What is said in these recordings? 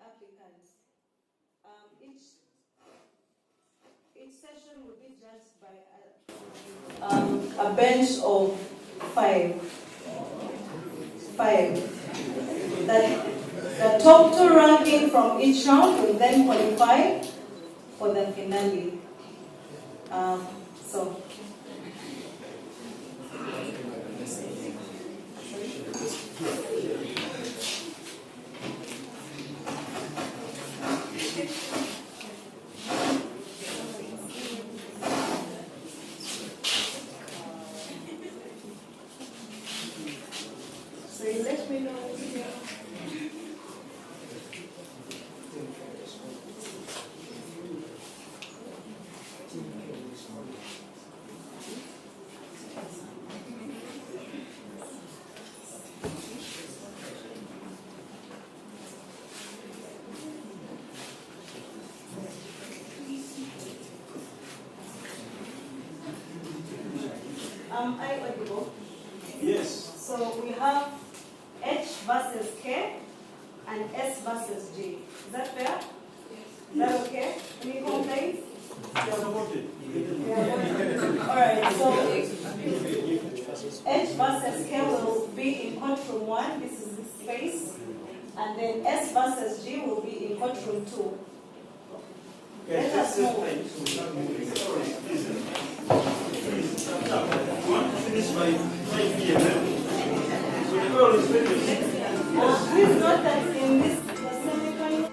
applicant. Each session will be judged by a bench of five. The top two ranking from each round will then qualify for the finale. So you let me know. Am I audible? Yes. So we have H versus K and S versus G. Is that fair? Yes. Is that okay? Any complaints? Alright, so H versus K will be in courtroom 1, this is the space, and then S versus G will be in courtroom 2. Let us move. Finish by 5 p.m. So the girl is ready. Please note that in this semifinal.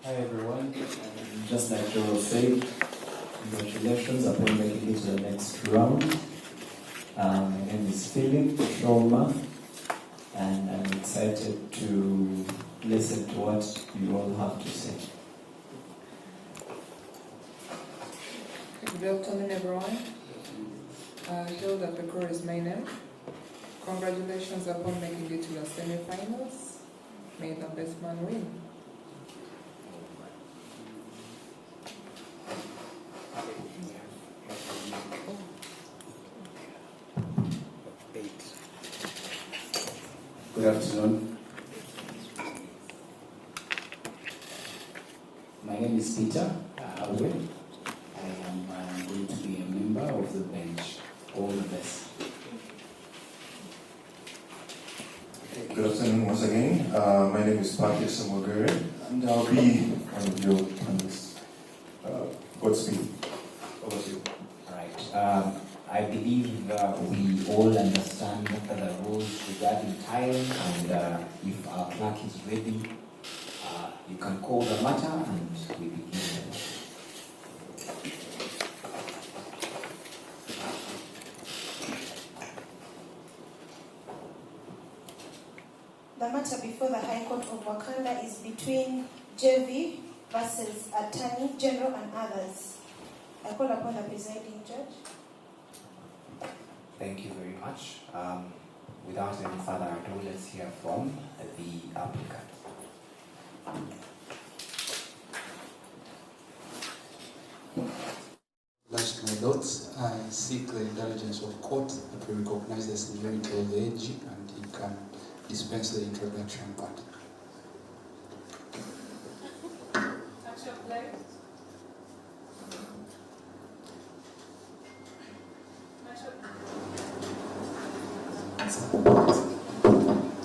Hi everyone, just like Joel said, congratulations upon making it to the next round. My name is Philip Shoma, and I'm excited to listen to what you all have to say. Good afternoon, everyone. Hilda Bukoto is my name. Congratulations upon making it to the semi-finals. May the best man win. Good afternoon. My name is Peter Awe. I am going to be a member of the bench. All the best. Good afternoon once again. My name is Patrick Samogere, and I'll be one of your panelists. Godspeed. Over to you. Right. I believe we all understand the rules regarding time, and if our clerk is ready, you can call the matter and we begin. The matter before the High Court of Uganda is between JV versus Attorney General and others. I call upon the presiding judge. Thank you very much. Without any further ado, let's hear from the applicant. Last my lords, I seek the indulgence of court that we recognize the seniority of the AG and he can dispense the introduction part.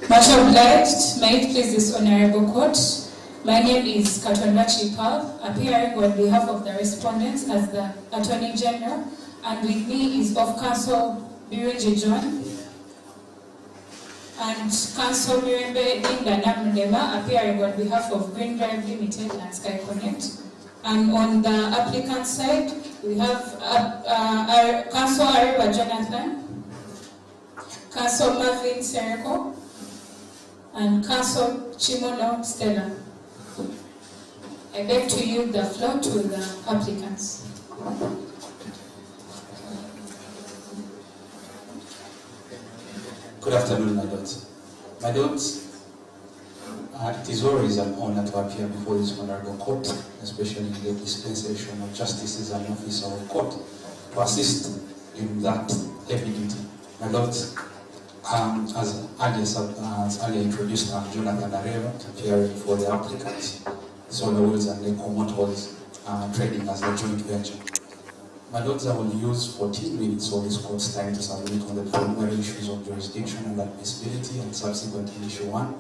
Much obliged. May it please this honorable court. My name is Katondachi Pav, appearing on behalf of the respondents as the Attorney General, and with me is of Counsel Birungi John and Counsel Mirembe Dinda Namdema, appearing on behalf of Green Drive Limited and Sky Connect. And on the applicant side, we have Counsel Ariba Jonathan, Counsel Marvin Sereko, and Counsel Chimono Stella. I beg to yield the floor to the applicants. Good afternoon, my lords. My lords, it is always an honor to appear before this honorable court, especially in the dispensation of justices and officer of court, to assist in that heavy duty. My lords, as earlier introduced, I'm Jonathan Areva, appearing for the applicants, Solar Wheels and Eco Motors, trading as a joint venture. My lords, I will use 14 minutes of this court's time to submit on the preliminary issues of jurisdiction and admissibility and subsequent issue 1,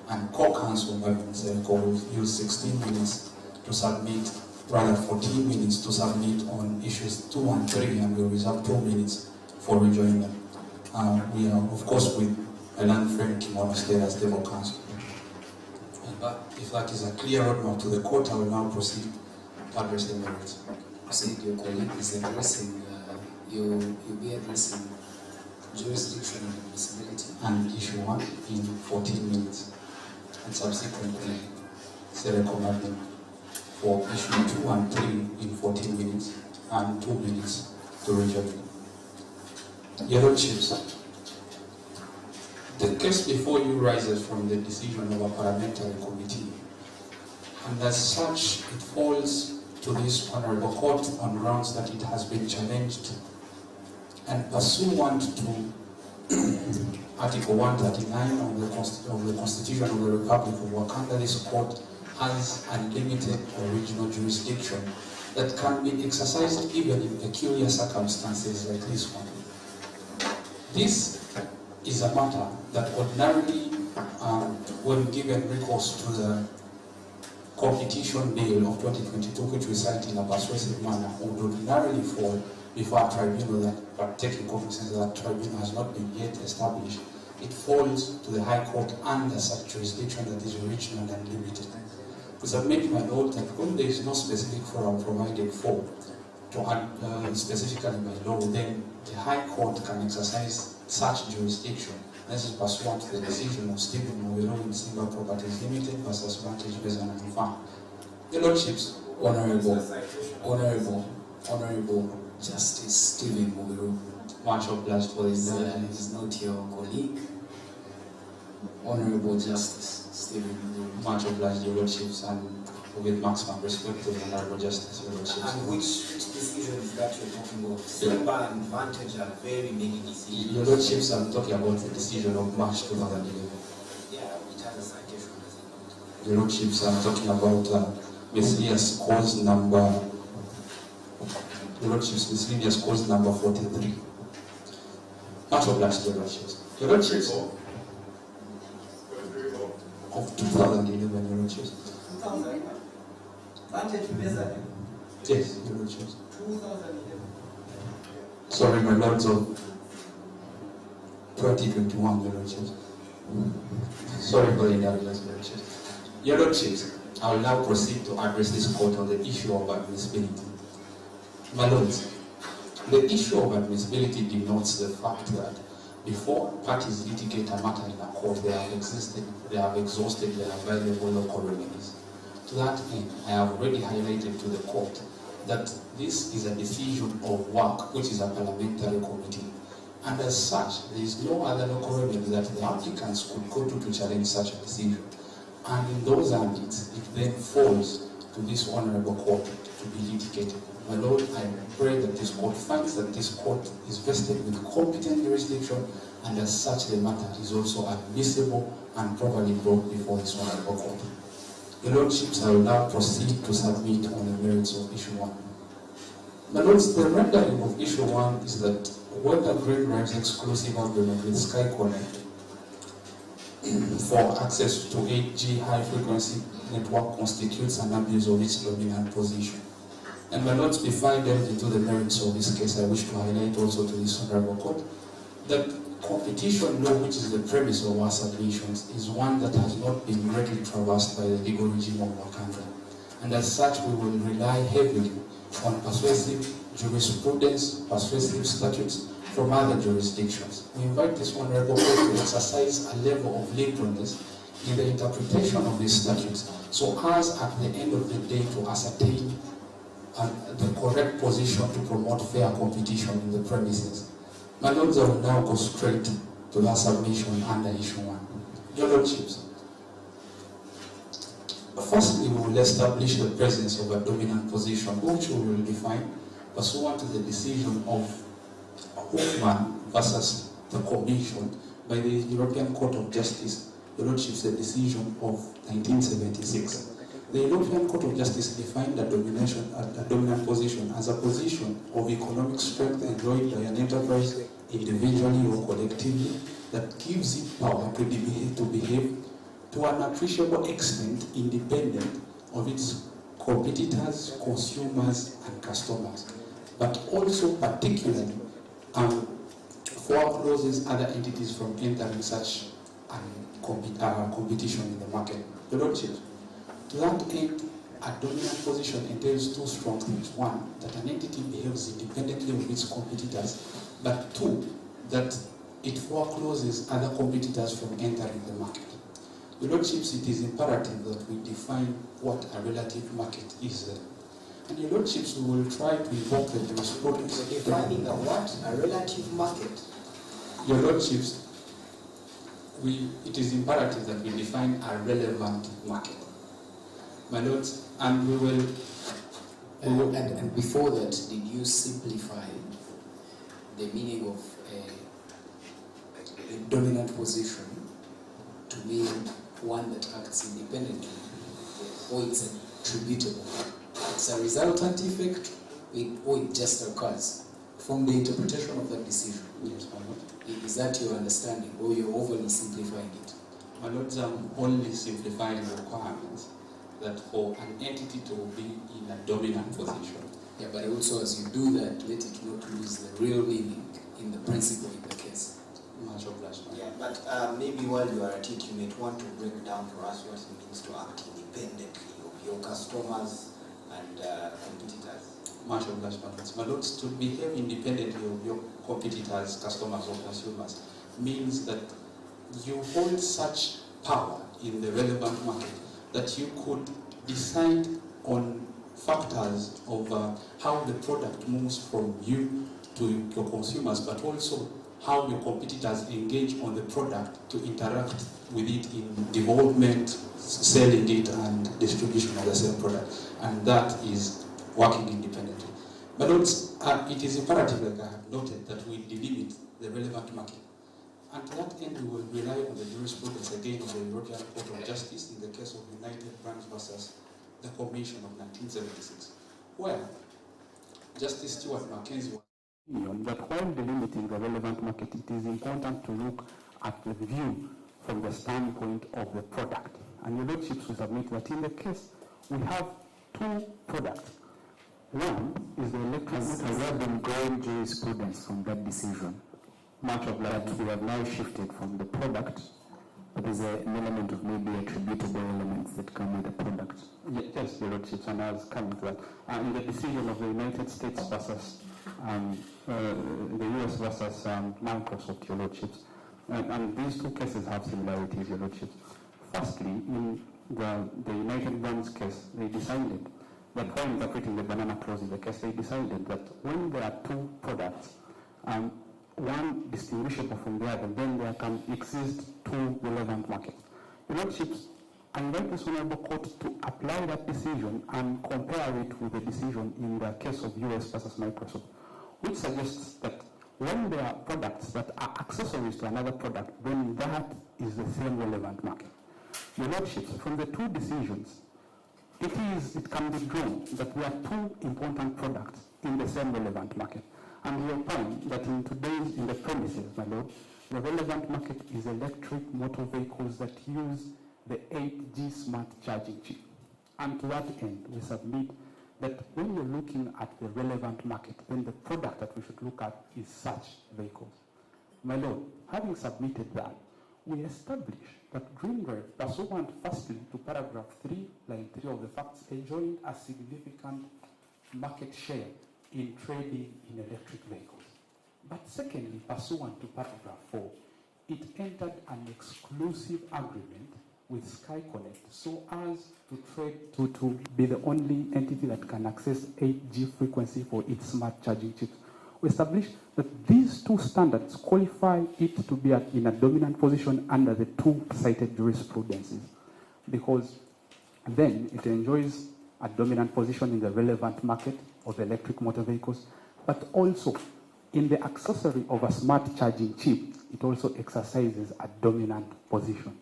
and co-counsel Marvin Sereko will use 16 minutes to submit, rather 14 minutes to submit on issues 2 and 3, and we'll reserve 2 minutes for rejoinder. We are, of course, with my land friend Kimono State as Devil Counsel. But if that is a clear roadmap to the court, I will now proceed to address the merits. Proceed, your colleague is addressing, you'll be addressing jurisdiction and admissibility. And issue 1 in 14 minutes. And subsequently, Sereko Marvin for issue 2 and 3 in 14 minutes, and 2 minutes to rejoin. Your Lordships, the case before you rises from the decision of a parliamentary committee, and as such it falls to this honorable court on grounds that it has been challenged, and pursuant to Article 139 of the Constitution of the Republic of Uganda, this court has unlimited original jurisdiction that can be exercised even in peculiar circumstances like this one. This is a matter that ordinarily, when given recourse to the Competition Bill of 2022, which we cite in a persuasive manner, would ordinarily fall before a tribunal, but taking cognizance that tribunal has not been yet established, it falls to the High Court under such jurisdiction that is original and limited. to submit my lord that when there is no specific forum provided for, to add specifically by law, then the High Court can exercise such jurisdiction. This is pursuant to the decision of Stephen Mowero in Simba Properties Limited versus Vantage Basin and Farm. Your Lordships, Honorable Justice Stephen Mowero, much obliged for this. is not your colleague. Honorable Justice Stephen Mowero. Much obliged, Your Lordships, and with maximum respect to the Honorable Justice, Your Lordships. And which decision is that you're talking about? Simba and Vantage are very many decisions. Your Lordships, I'm talking about the decision of March 2011. Yeah, which has a citation. Your Lordships, I'm talking about miscellaneous cause number. Your Lordships, miscellaneous cause number 43. Much obliged, Your Lordships. Your Lordships of 2011, Your Lordships. 2011. Vantage Basin. Yes, Your Lordships. 2011. Sorry, my lords of 2021, Your Lordships. Sorry for the indulgence, Your Lordships. Your Lordships, I will now proceed to address this court on the issue of admissibility. My lords, the issue of admissibility denotes the fact that before parties litigate a matter in a court, they have exhausted their available local remedies. To that end, I have already highlighted to the court that this is a decision of work, which is a parliamentary committee. And as such, there is no other local remedy that the applicants could go to challenge such a decision. And in those ambits, it then falls to this honorable court to be litigated. My lord, I pray that this court finds that this court is vested with competent jurisdiction, and as such the matter is also admissible and properly brought before this honorable court. Your Lordships, I will now proceed to submit on the merits of issue 1. My lords, the rendering of issue 1 is that whether Green Drive's exclusive agreement with SkyConnect for access to 8G high-frequency network constitutes an abuse of its dominant position. And my lords, before I delve into the merits of this case, I wish to highlight also to this honorable court that competition law, which is the premise of our submissions, is one that has not been greatly traversed by the legal regime of our country. And as such, we will rely heavily on persuasive jurisprudence, persuasive statutes from other jurisdictions. We invite this honorable court to exercise a level of liberalness in the interpretation of these statutes, so as at the end of the day to ascertain the correct position to promote fair competition in the premises. My lords, I will now go straight to that submission under issue 1. Your Lordships, firstly, we will establish the presence of a dominant position, which we will define pursuant to the decision of Hoffman versus the Commission by the European Court of Justice. Your Lordships, the decision of 1976. The European Court of Justice defined a dominant position as a position of economic strength enjoyed by an enterprise individually or collectively that gives it power to behave to an appreciable extent independent of its competitors, consumers, and customers, but also particularly forecloses other entities from entering such competition in the market. Your Lordship, to that end, a dominant position entails two strong things. One, that an entity behaves independently of its competitors, but two, that it forecloses other competitors from entering the market. Your Lordships, it is imperative that we define what a relative market is. And Your Lordships, we will try to evoke the jurisprudence. Defining a what? A relative market? Your Lordships, it is imperative that we define a relevant market. My lords, and we will... And before that, did you simplify the meaning of a dominant position to mean one that acts independently, or it's attributable? It's a resultant effect, or it just occurs from the interpretation of that decision? Yes, my lord. Is that your understanding, or you're overly simplifying it? My lords, I'm only simplifying the requirements that for an entity to be in a dominant position. Yeah, but also as you do that, let it not lose the real meaning in the principle in the case. Much obliged. Yeah, but maybe while you are at it, you might want to break down for us what it means to act independently of your customers and competitors? Much obliged, my lords, to behave independently of your competitors, customers, or consumers means that you hold such power in the relevant market that you could decide on factors of how the product moves from you to your consumers, but also how your competitors engage on the product to interact with it in development, selling it, and distribution of the same product. And that is working independently. But it is imperative, like I have noted, that we delimit the relevant market. And to that end, we will rely on the jurisprudence again of the European Court of Justice in the case of United Brands versus the Commission of 1976, where Justice Stewart Mackenzie that while delimiting the relevant market, it is important to look at the view from the standpoint of the product. And your lordships will submit that in the case we have two products. One is the electric. Has there been growing jurisprudence from that decision? Much of that we have now shifted from the product, but there's an element of maybe attributable elements that come with the product. Yes, your lordships, and I was coming to that. In the decision of the United States versus the US versus Microsoft, your lordships, and these two cases have similarities, your lordships. Firstly, in the United Brands case, they decided that while interpreting the banana clause in the case, they decided that when there are two products, one distinguishable from the other, then there can exist two relevant markets. Your lordships, I invite this honorable court to apply that decision and compare it with the decision in the case of US versus Microsoft, which suggests that when there are products that are accessories to another product, then that is the same relevant market. Your lordships, from the two decisions, it can be drawn that there are two important products in the same relevant market. And you'll find that in the premises, my lord, the relevant market is electric motor vehicles that use the 8G smart charging chip. And to that end, we submit that when we're looking at the relevant market, then the product that we should look at is such vehicles. My lord, having submitted that, we establish that Green Drive, pursuant firstly to paragraph 3, line 3 of the facts, enjoyed a significant market share in trading in electric vehicles. But secondly, pursuant to paragraph 4, it entered an exclusive agreement with SkyConnect so as to trade to be the only entity that can access 8G frequency for its smart charging chips. We established that these two standards qualify it to be in a dominant position under the two cited jurisprudences, because then it enjoys a dominant position in the relevant market of electric motor vehicles, but also in the accessory of a smart charging chip, it also exercises a dominant position.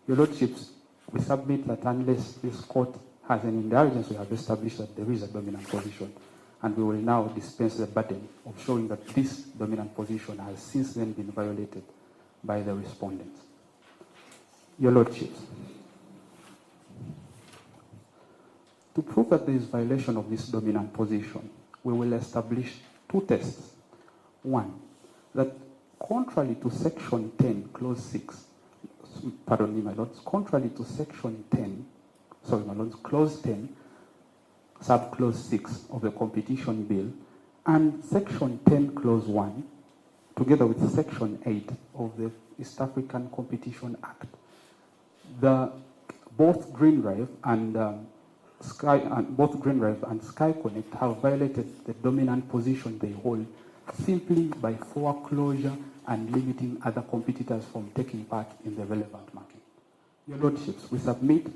Your lordships, we submit that unless this court has an indulgence, we have established that there is a dominant position, and we will now dispense the burden of showing that this dominant position has since then been violated by the respondents. Your lordships, to prove that there is violation of this dominant position, we will establish two tests. One, that contrary to section 10, clause 6, pardon me, my lords, contrary to section 10, sorry, my lords, clause 10, sub-clause 6 of the Competition Bill, and section 10, clause 1, together with section 8 of the East African Competition Act, both Green Drive and SkyConnect have violated the dominant position they hold simply by foreclosure and limiting other competitors from taking part in the relevant market. Your lordships, we submit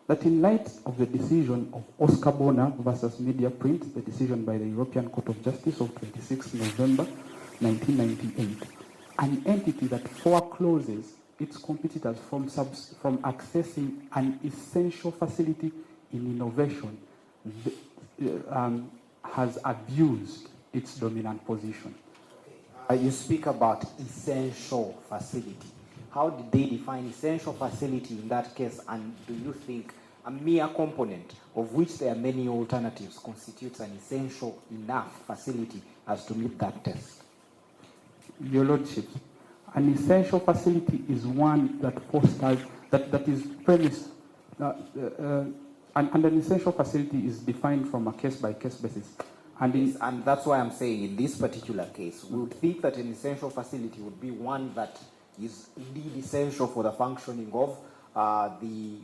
that in light of the decision of Oscar Bonner versus Media Print, the decision by the European Court of Justice of 26 November 1998, an entity that forecloses its competitors from accessing an essential facility in innovation has abused its dominant position. You speak about essential facility. How did they define essential facility in that case, and do you think a mere component, of which there are many alternatives, constitutes an essential enough facility as to meet that test? Your lordship, an essential facility is one that fosters, that is premised, And an essential facility is defined from a case-by-case basis. And that's why I'm saying in this particular case, we would think that an essential facility would be one that is indeed essential for the functioning of the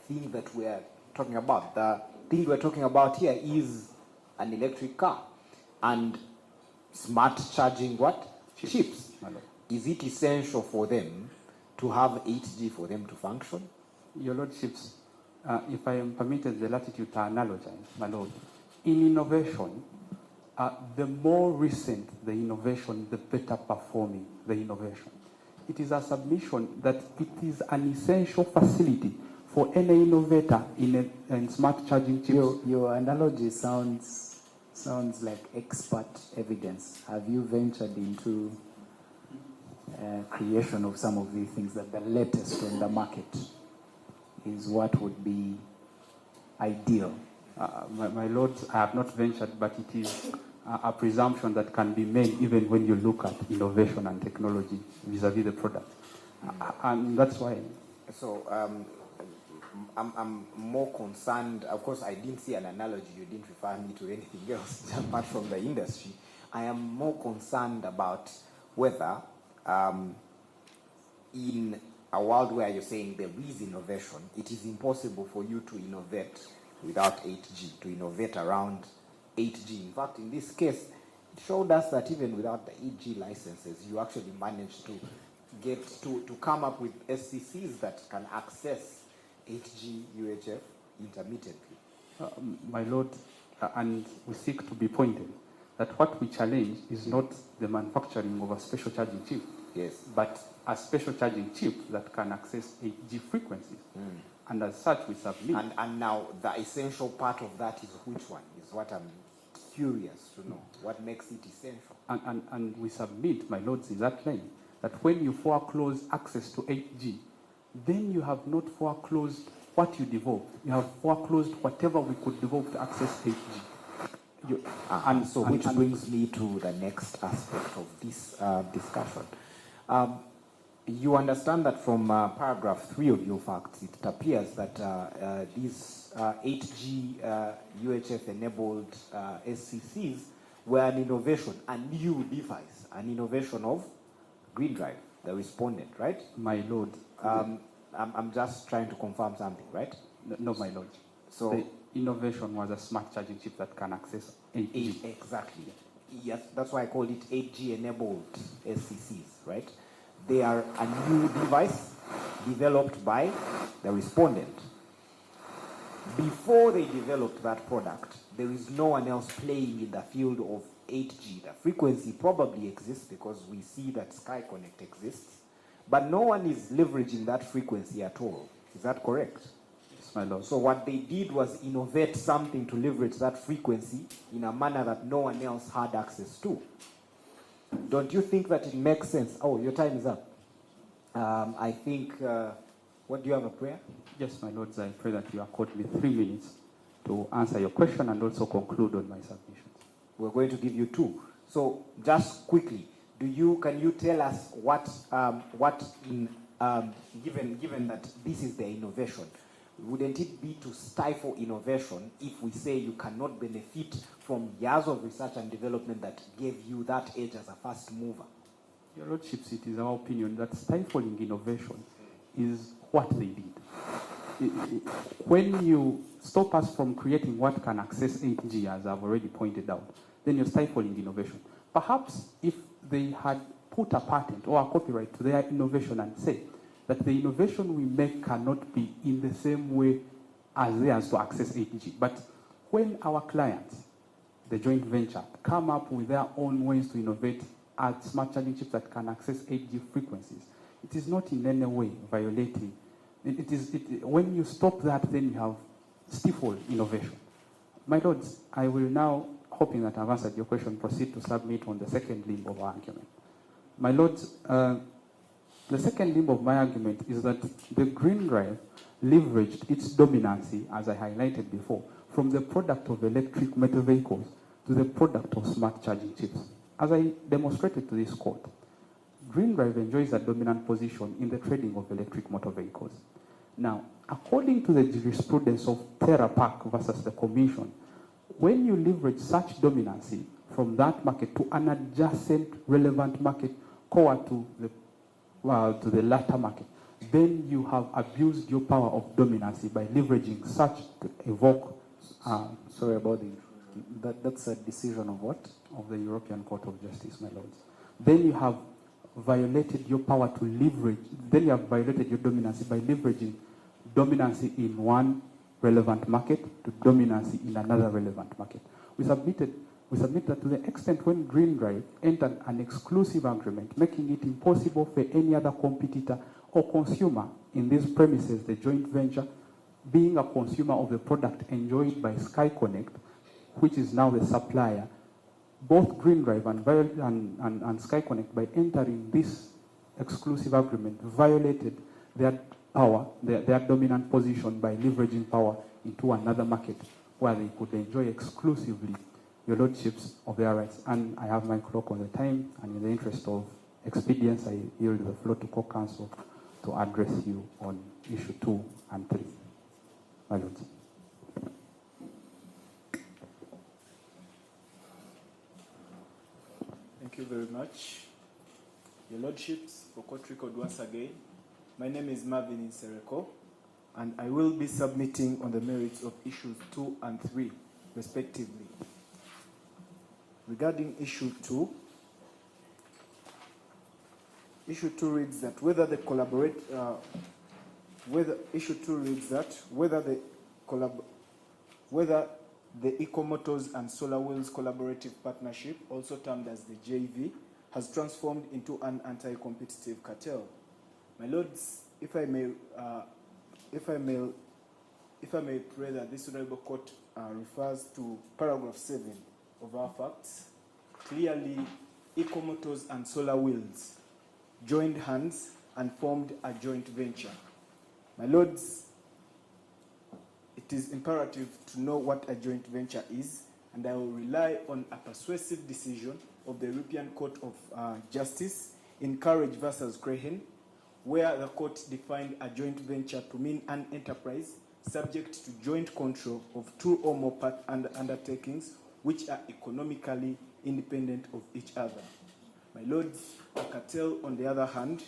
thing that we're talking about. The thing we're talking about here is an electric car and smart charging chips. Is it essential for them to have 8G for them to function? Your Lordships, if I am permitted the latitude to analogize, my Lord, in innovation, the more recent the innovation, the better performing the innovation. It is a submission that it is an essential facility for any innovator in smart charging chips. Your analogy sounds like expert evidence. Have you ventured into creation of some of these things that the latest on the market is what would be ideal? My Lord, I have not ventured, but it is a presumption that can be made even when you look at innovation and technology vis-a-vis the product. And that's why. So I'm more concerned. Of course, I didn't see an analogy. You didn't refer me to anything else apart from the industry. I am more concerned about whether in a world where you're saying there is innovation, it is impossible for you to innovate without 8G, to innovate around 8G. In fact, in this case, it showed us that even without the 8G licenses, you actually managed to get to come up with SCCs that can access 8G UHF intermittently. My Lord, and we seek to be pointed that what we challenge is not the manufacturing of a special charging chip, yes, but a special charging chip that can access 8G frequencies. And as such, we submit. And now, the essential part of that is which one? Is what I'm curious to know. What makes it essential? And we submit, my lords, in that claim, that when you foreclose access to 8G, then you have not foreclosed what you developed. You have foreclosed whatever we could develop to access 8G. Which brings me to the next aspect of this discussion. You understand that from paragraph 3 of your facts, it appears that these 8G UHF-enabled SCCs were an innovation, a new device, an innovation of Green Drive, the respondent, right? My Lord. I'm just trying to confirm something, right? No, my Lord. So the innovation was a smart charging chip that can access 8G. Exactly. Yes, that's why I call it 8G-enabled SCCs, right? They are a new device developed by the respondent. Before they developed that product, there is no one else playing in the field of 8G. The frequency probably exists because we see that Sky Connect exists, but no one is leveraging that frequency at all. Is that correct? Yes, my Lord. So what they did was innovate something to leverage that frequency in a manner that no one else had access to. Don't you think that it makes sense? Oh, your time is up. I think, what do you have, a prayer? Yes, my Lords, I pray that you accord me 3 minutes to answer your question and also conclude on my submissions. We're going to give you 2. So just quickly, can you tell us given that this is the innovation, wouldn't it be to stifle innovation if we say you cannot benefit from years of research and development that gave you that edge as a first mover? Your Lordships, it is our opinion that stifling innovation is what they did. When you stop us from creating what can access 8G, as I've already pointed out, then you're stifling innovation. Perhaps if they had put a patent or a copyright to their innovation and say that the innovation we make cannot be in the same way as theirs to access 8G. But when our clients, the joint venture, come up with their own ways to innovate at smart charging chips that can access 8G frequencies, it is not in any way violating. When you stop that, then you have stifled innovation. My Lords, I will now, hoping that I've answered your question, proceed to submit on the second limb of our argument. My Lords, the second limb of my argument is that the Green Drive leveraged its dominancy, as I highlighted before, from the product of electric motor vehicles to the product of smart charging chips. As I demonstrated to this court, Green Drive enjoys a dominant position in the trading of electric motor vehicles. Now, according to the jurisprudence of TerraPac versus the Commission, when you leverage such dominancy from that market to an adjacent relevant market core to the latter market, then you have abused your power of dominancy by leveraging such to evoke. Sorry about that's a decision of what? Of the European Court of Justice, my lords. Then you have violated your power to leverage. Then you have violated your dominancy by leveraging dominancy in one relevant market to dominancy in another relevant market. We submit that to the extent when Green Drive entered an exclusive agreement, making it impossible for any other competitor or consumer in these premises, the joint venture, being a consumer of the product enjoyed by Sky Connect, which is now the supplier, both Green Drive and Sky Connect, by entering this exclusive agreement, violated their power, their dominant position by leveraging power into another market where they could enjoy exclusively your lordships of their rights. And I have my clock on the time, and in the interest of expedience, I yield the floor to co-counsel to address you on issue 2 and 3. My lords. Thank you very much. Your Lordships, for court record once again, my name is Marvin Insereko, and I will be submitting on the merits of issues 2 and 3, respectively. Regarding issue 2 reads that whether the Eco Motors and Solar Wheels Collaborative Partnership, also termed as the JV, has transformed into an anti-competitive cartel. My lords, if I may pray that this honorable court refers to paragraph 7 of our facts. Clearly, Eco Motors and Solar Wheels joined hands and formed a joint venture. My lords, it is imperative to know what a joint venture is, and I will rely on a persuasive decision of the European Court of Justice in Courage versus Crehen, where the court defined a joint venture to mean an enterprise subject to joint control of two or more undertakings which are economically independent of each other. My lords, a cartel, on the other hand,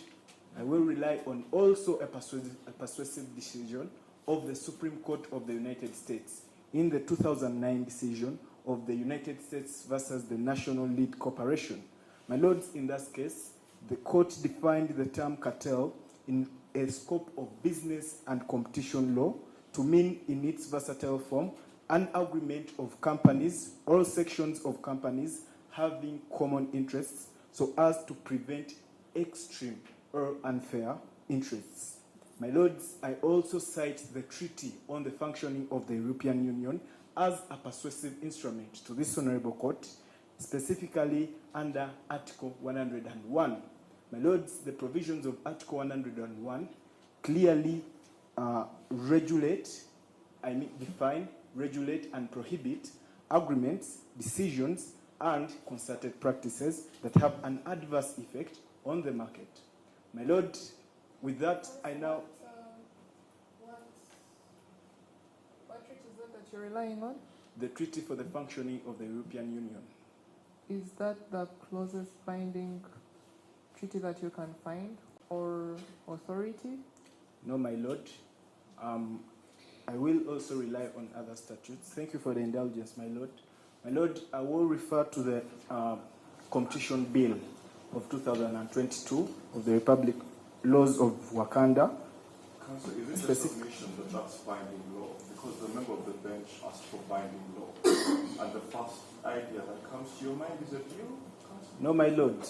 I will rely on also a persuasive decision of the Supreme Court of the United States in the 2009 decision of the United States versus the National Lead Corporation. My lords, in that case, the court defined the term cartel in a scope of business and competition law to mean, in its versatile form, an agreement of companies or sections of companies having common interests so as to prevent extreme or unfair interests. My lords, I also cite the Treaty on the Functioning of the European Union as a persuasive instrument to this honorable court, specifically under Article 101. My lords, the provisions of Article 101 clearly define, regulate, and prohibit agreements, decisions, and concerted practices that have an adverse effect on the market. My lord, with that, I now... What treaty is that you're relying on? The Treaty for the Functioning of the European Union. Is that the closest binding treaty that you can find, or authority? No, my lord. I will also rely on other statutes. Thank you for the indulgence, my lord. My lord, I will refer to the Competition Bill of 2022 of the Republic Laws of Uganda. Counsel, is it a submission that that's binding law? Because the member of the bench asked for binding law. And the first idea that comes to your mind is a view? No, my lord.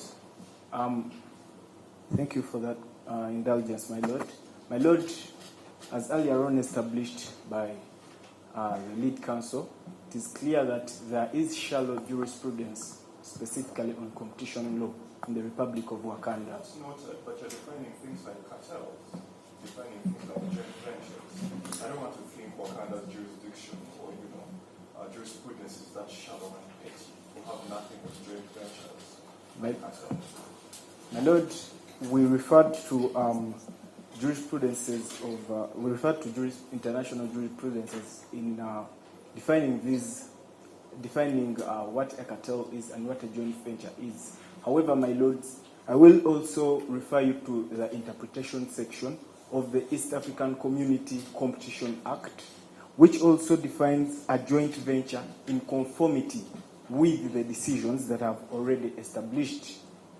Thank you for that indulgence, my lord. My lord, as earlier on established by the lead counsel, it is clear that there is shallow jurisprudence, specifically on competition law in the Republic of Uganda. That's noted, but you're defining things like cartels, defining things like joint ventures. I don't want to think Wakanda's jurisdiction or, jurisprudence is that shallow and petty. We have nothing with joint ventures. My lord, we referred to jurisprudences of, we refer to international jurisprudences in defining what a cartel is and what a joint venture is. However, my lords, I will also refer you to the interpretation section of the East African Community Competition Act, which also defines a joint venture in conformity with the decisions that have already established.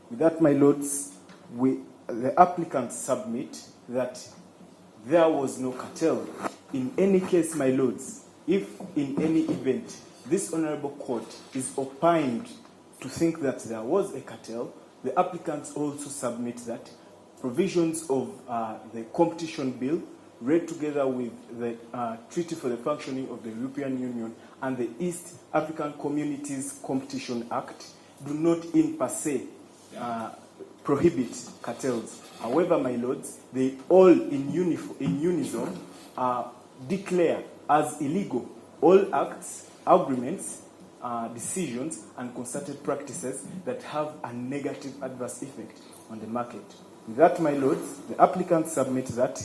With that, my lords, the applicants submit that there was no cartel. In any case, my lords, if in any event this honorable court is opined to think that there was a cartel, the applicants also submit that provisions of the competition bill, read together with the Treaty for the Functioning of the European Union and the East African Communities Competition Act, do not in per se prohibit cartels. However, my lords, they all in unison declare as illegal all acts, agreements, decisions, and concerted practices that have a negative adverse effect on the market. With that, my lords, the applicants submit that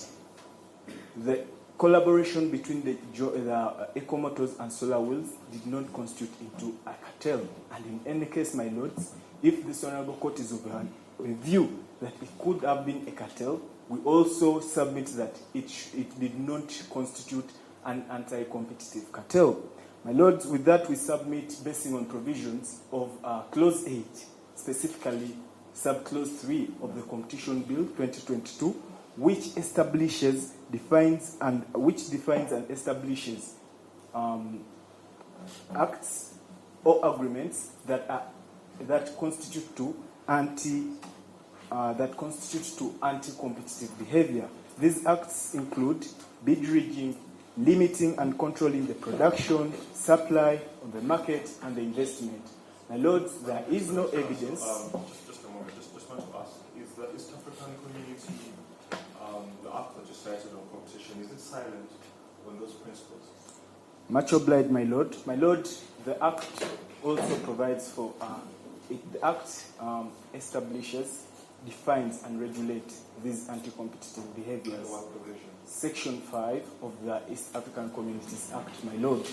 the collaboration between the Ecomotors and Solar Wheels did not constitute into a cartel. And in any case, my lords, if this honorable court is of a view that it could have been a cartel, we also submit that it did not constitute an anti-competitive cartel. My lords, with that we submit basing on provisions of Clause 8, specifically Subclause 3 of the Competition Bill 2022, which defines and establishes acts or agreements that constitute to anti-competitive behavior. These acts include bid rigging, limiting and controlling the production, supply of the market, and the investment. My lords, there is no evidence. Just a moment. Just want to ask: is the East African Community, the act that you cited on competition, is it silent on those principles? Much obliged, my lord. My lord, the act also provides for the act establishes, defines, and regulates these anti-competitive behaviors. Section 5 of the East African Communities Act, my lord.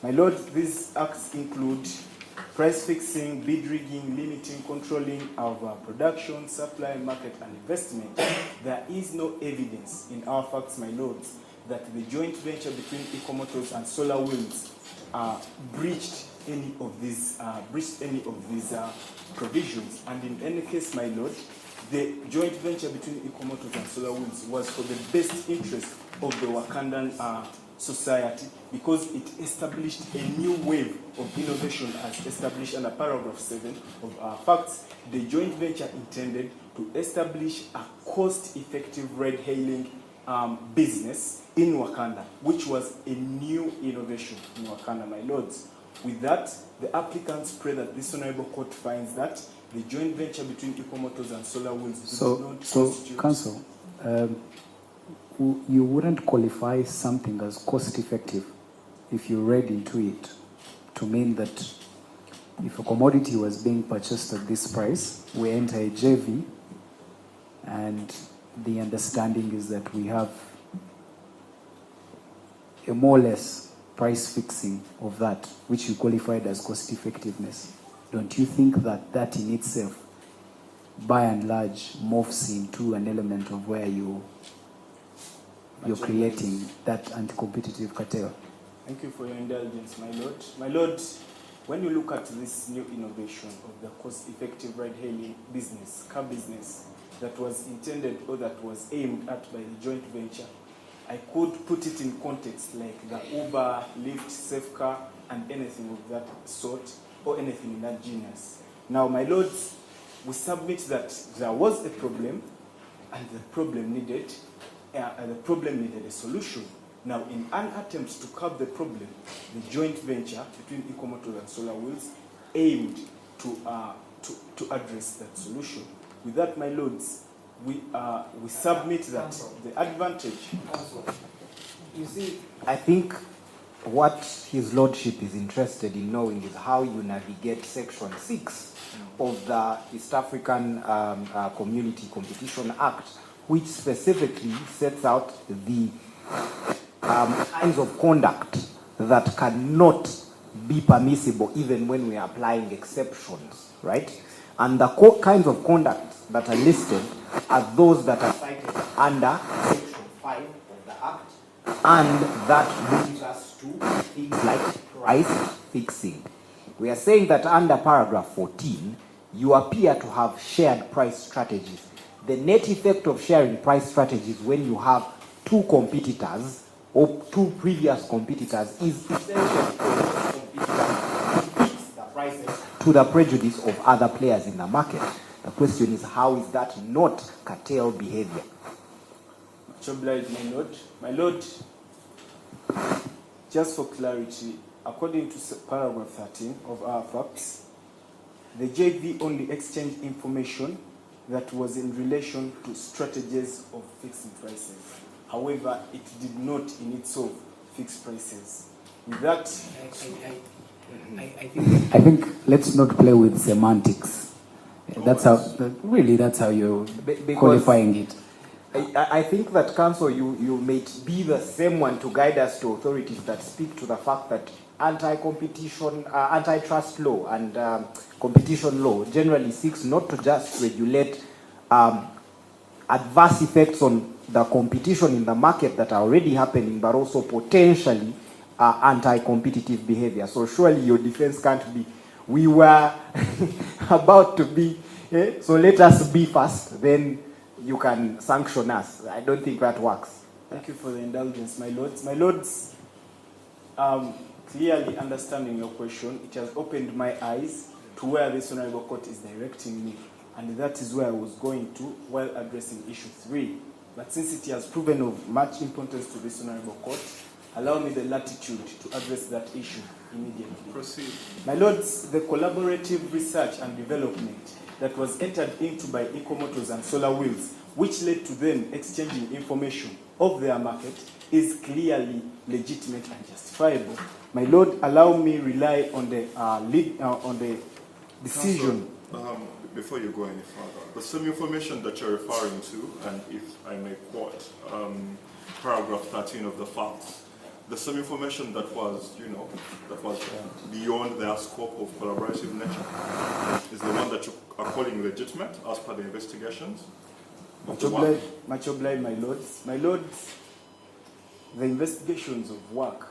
My lord, these acts include price fixing, bid rigging, limiting, controlling of production, supply, market, and investment. There is no evidence in our facts, my lords, that the joint venture between Ecomotors and Solar Wheels breached any of these provisions. And in any case, my lord, the joint venture between Ecomotors and Solar Wheels was for the best interest of the Ugandan society, because it established a new wave of innovation as established under paragraph 7 of our facts. The joint venture intended to establish a cost-effective ride-hailing business in Wakanda, which was a new innovation in Wakanda, my lords. With that, the applicants pray that this honorable court finds that the joint venture between Ecomotors and Solar Wheels did not constitute... Council, you wouldn't qualify something as cost-effective if you read into it to mean that if a commodity was being purchased at this price, we enter a JV, and the understanding is that we have a more or less price fixing of that, which you qualified as cost-effectiveness. Don't you think that that in itself, by and large, morphs into an element of where you're creating that anti-competitive cartel? Thank you for your indulgence, my lord. My lord, when you look at this new innovation of the cost-effective ride-hailing business, car business, that was intended or that was aimed at by the joint venture, I could put it in context like the Uber, Lyft, Safecar, and anything of that sort, or anything in that genus. Now, my lords, we submit that there was a problem, and the problem needed a solution. Now, in an attempt to curb the problem, the joint venture between Ecomotors and Solar Wheels aimed to address that solution. With that, my lords, we submit that the advantage. You see, I think what His Lordship is interested in knowing is how you navigate Section 6 of the East African Community Competition Act, which specifically sets out the kinds of conduct that cannot be permissible even when we are applying exceptions, right? And the kinds of conduct that are listed are those that are cited under Section 5 of the Act, and that brings us to things like price fixing. We are saying that under paragraph 14, you appear to have shared price strategies. The net effect of sharing price strategies when you have two competitors or two previous competitors is essentially for those competitors to fix the prices to the prejudice of other players in the market. The question is, how is that not cartel behavior? Much obliged, my lord. My lord, just for clarity, according to paragraph 13 of our facts, the JV only exchanged information that was in relation to strategies of fixing prices. However, it did not in itself fix prices. With that, I think let's not play with semantics. That's how you're qualifying it. I think that, Council, you may be the same one to guide us to authorities that speak to the fact that anti-competition, antitrust law and competition law generally seeks not to just regulate adverse effects on the competition in the market that are already happening, but also potentially anti-competitive behavior. So surely your defense can't be, we were about to be, so let us be first, then you can sanction us. I don't think that works. Thank you for the indulgence, my lords. My lords, clearly understanding your question, it has opened my eyes to where this Honorable Court is directing me. And that is where I was going to while addressing issue 3. But since it has proven of much importance to this Honorable Court, allow me the latitude to address that issue immediately. Proceed. My lords, the collaborative research and development that was entered into by Ecomotos and Solar Wheels, which led to them exchanging information of their market, is clearly legitimate and justifiable. My lord, allow me rely on the decision. Before you go any further, the same information that you're referring to, and if I may quote paragraph 13 of the facts, the same information that was, that was beyond their scope of collaborative nature is the one that you are calling legitimate as per the investigations. Much obliged, my lords. My lords, the investigations of work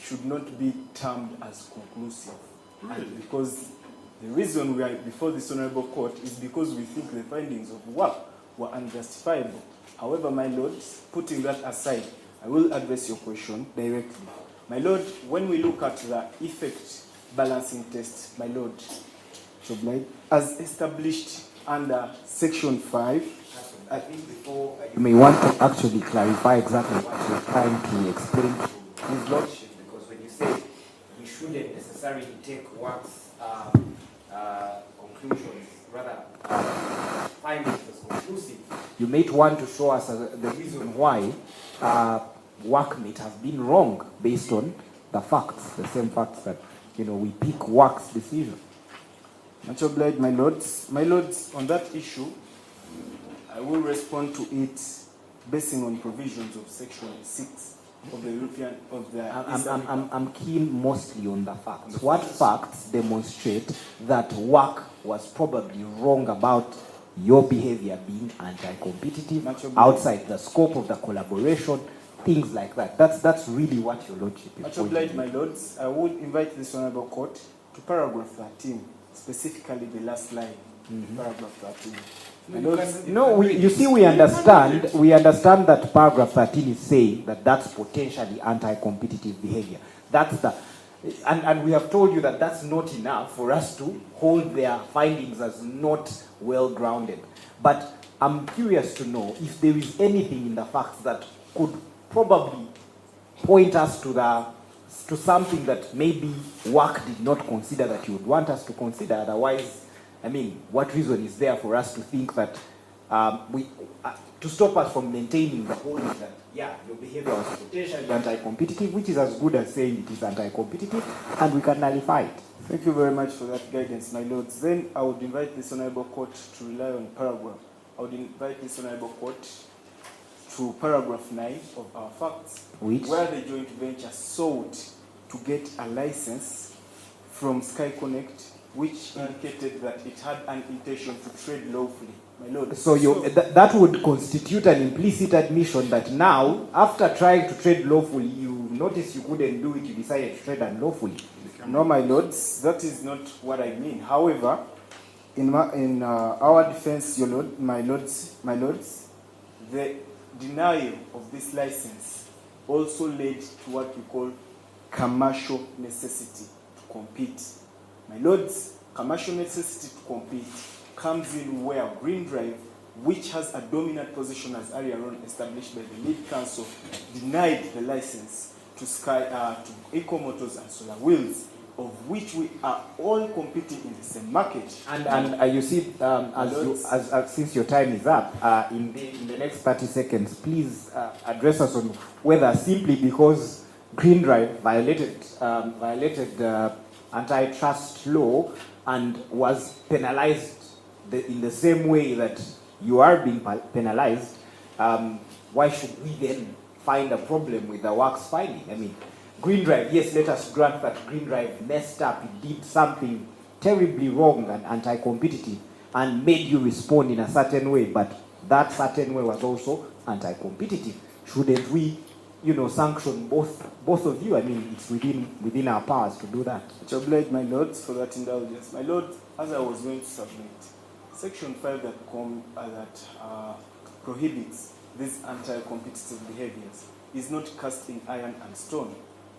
should not be termed as conclusive. Really? Because the reason we are before this Honorable Court is because we think the findings of work were unjustifiable. However, my lords, putting that aside, I will address your question directly. My lord, when we look at the effect balancing test, my lord, as established under Section 5, I think before you may want to actually clarify exactly what you're trying to explain to his lordship, because when you say we shouldn't necessarily take works conclusions, rather findings as conclusive, you may want to show us the reason why work may have been wrong based on the facts, the same facts that we pick work's decision. Much obliged, my lords. My lords, on that issue, I will respond to it basing on provisions of Section 6 of the European I'm keen mostly on the facts. What facts demonstrate that work was probably wrong about your behavior being anti-competitive, outside the scope of the collaboration, things like that? That's really what your lordship is. Much obliged, my lords. I would invite this Honorable Court to paragraph 13, specifically the last line, paragraph 13. We understand that paragraph 13 is saying that that's potentially anti-competitive behavior. And we have told you that that's not enough for us to hold their findings as not well-grounded. But I'm curious to know if there is anything in the facts that could probably point us to something that maybe work did not consider that you would want us to consider. Otherwise, what reason is there for us to think that to stop us from maintaining the holding that, your behavior was potentially anti-competitive, which is as good as saying it is anti-competitive, and we can nullify it. Thank you very much for that guidance, my lords. Then I would invite this Honorable Court to rely on paragraph I would invite this Honorable Court to paragraph 9 of our facts, Which? where the joint venture sought to get a license from Sky Connect, which indicated that it had an intention to trade lawfully. My Lord. So that would constitute an implicit admission that now, after trying to trade lawfully, you noticed you couldn't do it, you decided to trade unlawfully. No, my lords, that is not what I mean. However, in our defense, your lord, my lords, the denial of this license also led to what we call commercial necessity to compete. My lords, commercial necessity to compete comes in where Green Drive, which has a dominant position as earlier on established by the lead council, denied the license to Eco Motors and Solar Wheels, of which we are all competing in the same market. And you see, since your time is up, in the next 30 seconds, please address us on whether simply because Green Drive violated antitrust law and was penalized in the same way that you are being penalized, why should we then find a problem with the works finding? I mean, Green Drive, yes, let us grant that Green Drive messed up, it did something terribly wrong and anti-competitive and made you respond in a certain way, but that certain way was also anti-competitive. Shouldn't we, sanction both of you? I mean, it's within our powers to do that. To oblige my lords for that indulgence. My lord, as I was going to submit, Section 5 that prohibits these anti-competitive behaviors is not cast in iron and stone.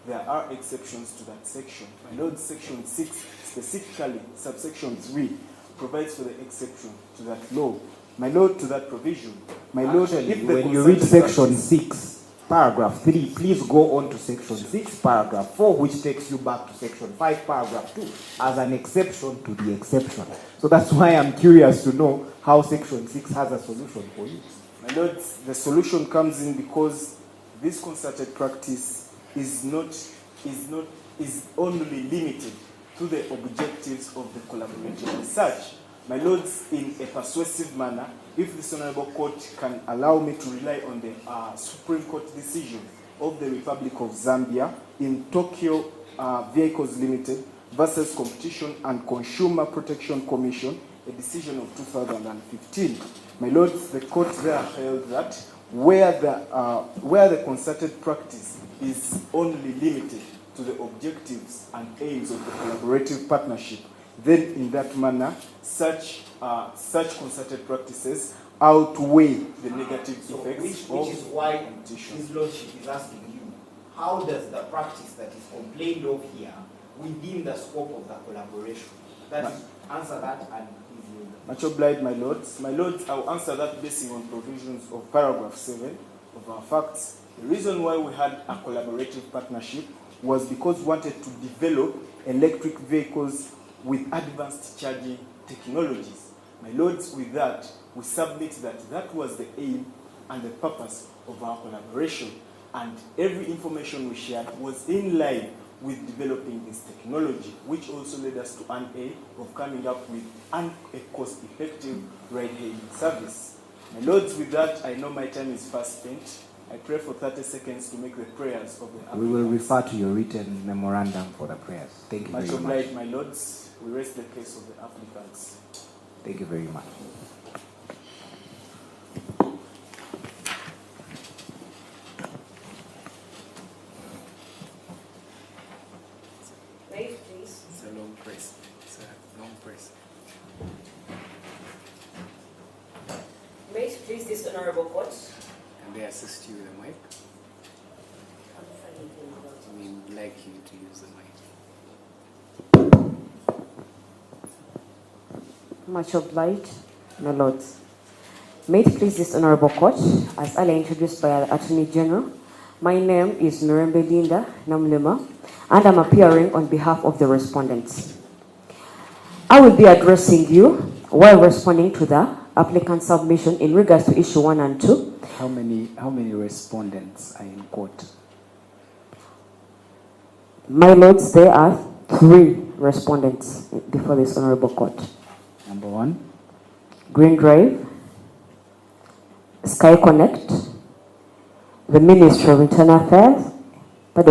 There are exceptions to that section. My lord, Section 6, specifically subsection 3, provides for the exception to that law. My lord, to that provision. My lord, when you read Section 6, paragraph 3, please go on to Section 6, paragraph 4, which takes you back to Section 5, paragraph 2, as an exception to the exception. So that's why I'm curious to know how Section 6 has a solution for you. My lord, the solution comes in because this concerted practice is only limited to the objectives of the collaborative research. My lords, in a persuasive manner, if this Honorable Court can allow me to rely on the Supreme Court decision of the Republic of Zambia in Tokyo Vehicles Limited versus Competition and Consumer Protection Commission, a decision of 2015. My lords, the court there held that where the concerted practice is only limited to the objectives and aims of the collaborative partnership, then in that manner, such concerted practices outweigh the negative effects which is why competition. His Lordship is asking you, how does the practice that is complained of here within the scope of the collaboration? Answer that and give you. Much obliged, my lords. My lords, I'll answer that basing on provisions of paragraph 7 of our facts. The reason why we had a collaborative partnership was because we wanted to develop electric vehicles with advanced charging technologies. My lords, with that, we submit that was the aim and the purpose of our collaboration. And every information we shared was in line with developing this technology, which also led us to an aim of coming up with a cost-effective ride-hailing service. My lords, with that, I know my time is fast spent. I pray for 30 seconds to make the prayers of the applicants. We will refer to your written memorandum for the prayers. Thank you very much. Much obliged, my lords. We raise the case of the applicants. Thank you very much. Wait, please. It's a long press. It's a long press. May it please this honorable court. Can they assist you with the mic? We'd like you to use the mic. Much obliged, my lords. May it please this honorable court, as earlier introduced by the Attorney General, my name is Mirembe Linda Namlema, and I'm appearing on behalf of the respondents. I will be addressing you while responding to the applicant's submission in regards to issue 1 and 2. How many respondents are in court? My lords, there are 3 respondents before this honorable court. Number 1? Green Drive, Sky Connect, the Ministry of Internal Affairs, the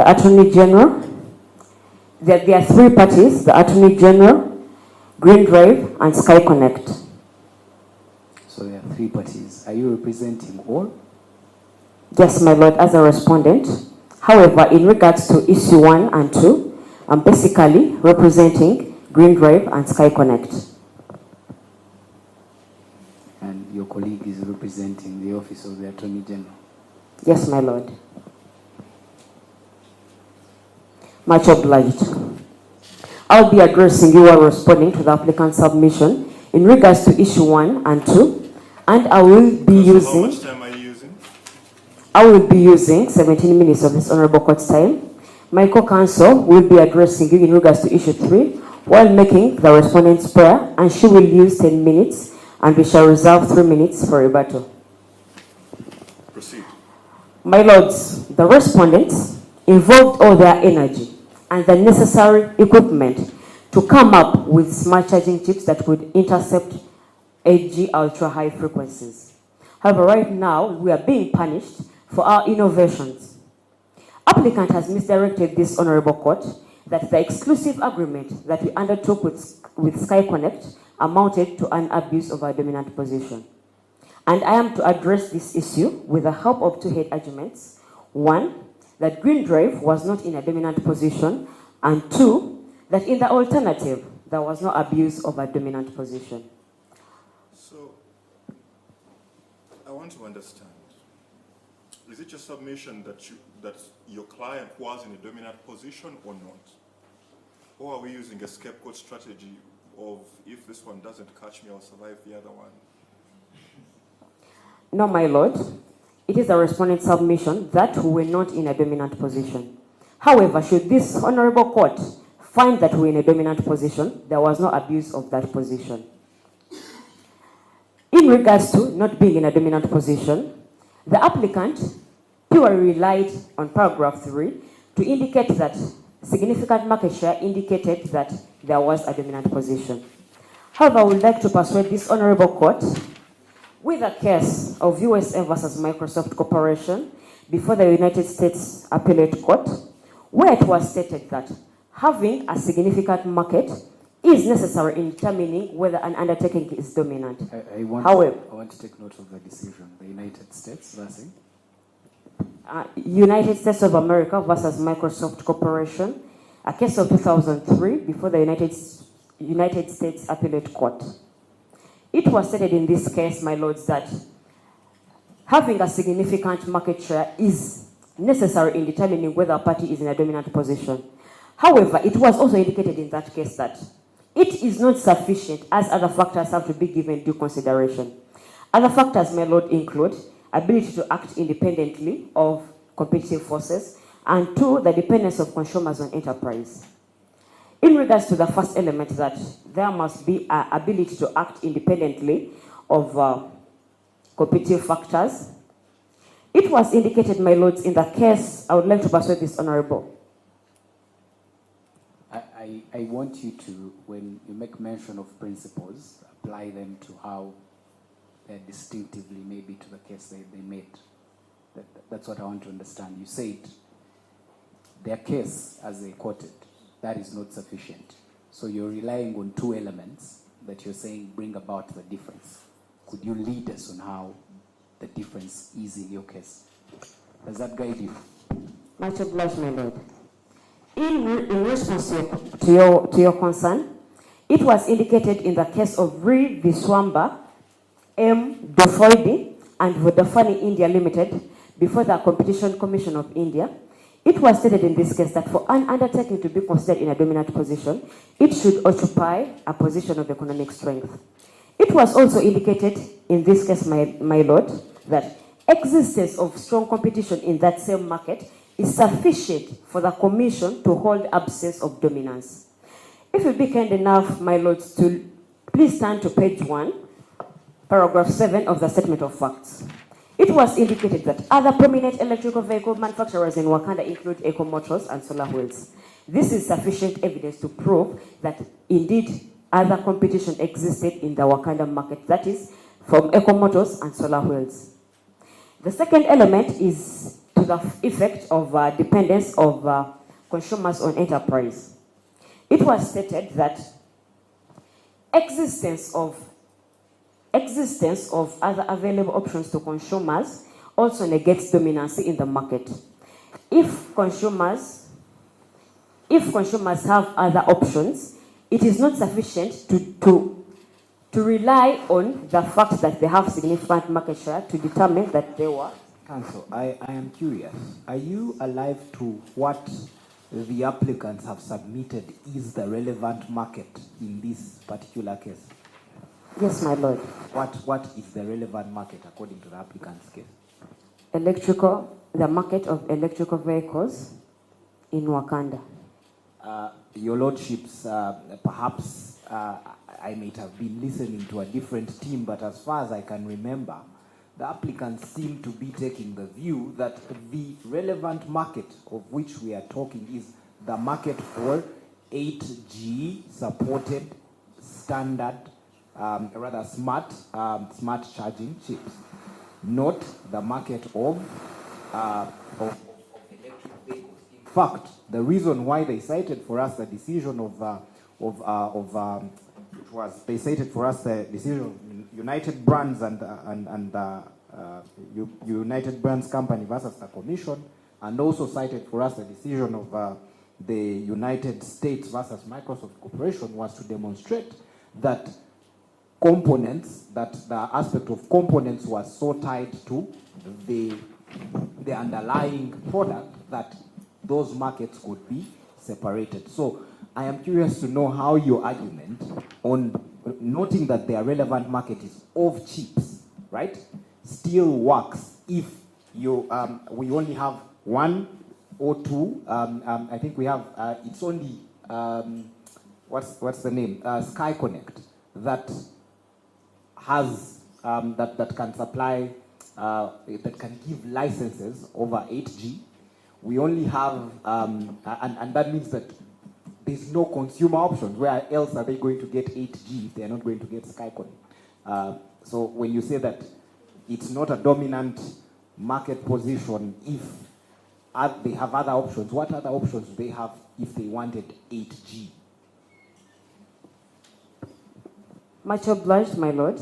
Attorney General. There are three parties, the Attorney General, Green Drive, and Sky Connect. So there are three parties. Are you representing all? Yes, my lord, as a respondent. However, in regards to issue 1 and 2, I'm basically representing Green Drive and Sky Connect. And your colleague is representing the Office of the Attorney General? Yes, my lord. Much obliged. I'll be addressing you while responding to the applicant's submission in regards to issue 1 and 2, and I will be using... How much time are you using? I will be using 17 minutes of this honorable court's time. My co-counsel will be addressing you in regards to issue 3 while making the respondent's prayer, and she will use 10 minutes, and we shall reserve 3 minutes for rebuttal. Proceed. My lords, the respondents involved all their energy and the necessary equipment to come up with smart charging chips that would intercept 8G ultra-high frequencies. However, right now, we are being punished for our innovations. Applicant has misdirected this honorable court that the exclusive agreement that we undertook with Sky Connect amounted to an abuse of our dominant position. And I am to address this issue with the help of two head arguments. 1, that Green Drive was not in a dominant position, and 2, that in the alternative, there was no abuse of a dominant position. So, I want to understand. Is it your submission that your client was in a dominant position or not? Or are we using a scapegoat strategy of, if this one doesn't catch me, I'll survive the other one? No, my lord. It is a respondent's submission that we were not in a dominant position. However, should this honorable court find that we were in a dominant position, there was no abuse of that position. In regards to not being in a dominant position, the applicant purely relied on paragraph 3 to indicate that significant market share indicated that there was a dominant position. However, I would like to persuade this honorable court with a case of USA versus Microsoft Corporation before the United States Appellate Court, where it was stated that having a significant market is necessary in determining whether an undertaking is dominant. I want to take note of the decision. The United States versus? United States of America versus Microsoft Corporation, a case of 2003 before the United States Appellate Court. It was stated in this case, my lords, that having a significant market share is necessary in determining whether a party is in a dominant position. However, it was also indicated in that case that it is not sufficient, as other factors have to be given due consideration. Other factors, my lord, include ability to act independently of competitive forces, and 2, the dependence of consumers on enterprise. In regards to the first element, that there must be an ability to act independently of competitive factors, it was indicated, my lords, in the case. I would like to persuade this honorable. I want you to, when you make mention of principles, apply them to how they're distinctively maybe to the case that they made. That's what I want to understand. You said their case, as they quoted, that is not sufficient. So you're relying on 2 elements that you're saying bring about the difference. Could you lead us on how the difference is in your case? Does that guide you? Much obliged, my lord. In response to your concern, it was indicated in the case of Ri Viswamba, M. Dofoidi, and Vodafone India Limited before the Competition Commission of India. It was stated in this case that for an undertaking to be considered in a dominant position, it should occupy a position of economic strength. It was also indicated in this case, my lord, that existence of strong competition in that same market is sufficient for the commission to hold absence of dominance. If you be kind enough, my lords, to please turn to page 1, paragraph 7 of the statement of facts. It was indicated that other prominent electrical vehicle manufacturers in Uganda include Eco Motors and Solar Wheels. This is sufficient evidence to prove that indeed other competition existed in the Wakanda market, that is, from Eco-Motors and Solar Wheels. The second element is to the effect of dependence of consumers on enterprise. It was stated that existence of other available options to consumers also negates dominancy in the market. If consumers have other options, it is not sufficient to rely on the fact that they have significant market share to determine that they were. Council, I am curious. Are you alive to what the applicants have submitted is the relevant market in this particular case? Yes, my lord. What is the relevant market according to the applicant's case? The market of electrical vehicles in Wakanda. Your lordships, perhaps I might have been listening to a different team, but as far as I can remember, the applicants seem to be taking the view that the relevant market of which we are talking is the market for 8G supported standard, smart charging chips, not the market of electric vehicles. In fact, the reason why they cited for us the decision they cited for us the decision of United Brands and United Brands Company versus the Commission, and also cited for us the decision of the United States versus Microsoft Corporation, was to demonstrate that the aspect of components was so tied to the underlying product that those markets could be separated. So I am curious to know how your argument on noting that their relevant market is of chips, right, still works if you we only have one or two. I think we have it's only what's the name, Sky Connect, that has that can supply that can give licenses over 8G. We only have and that means that there's no consumer options. Where else are they going to get 8G if they're not going to get Sky Connect? So when you say that it's not a dominant market position if they have other options, what other options do they have if they wanted 8G? Much obliged, my lord.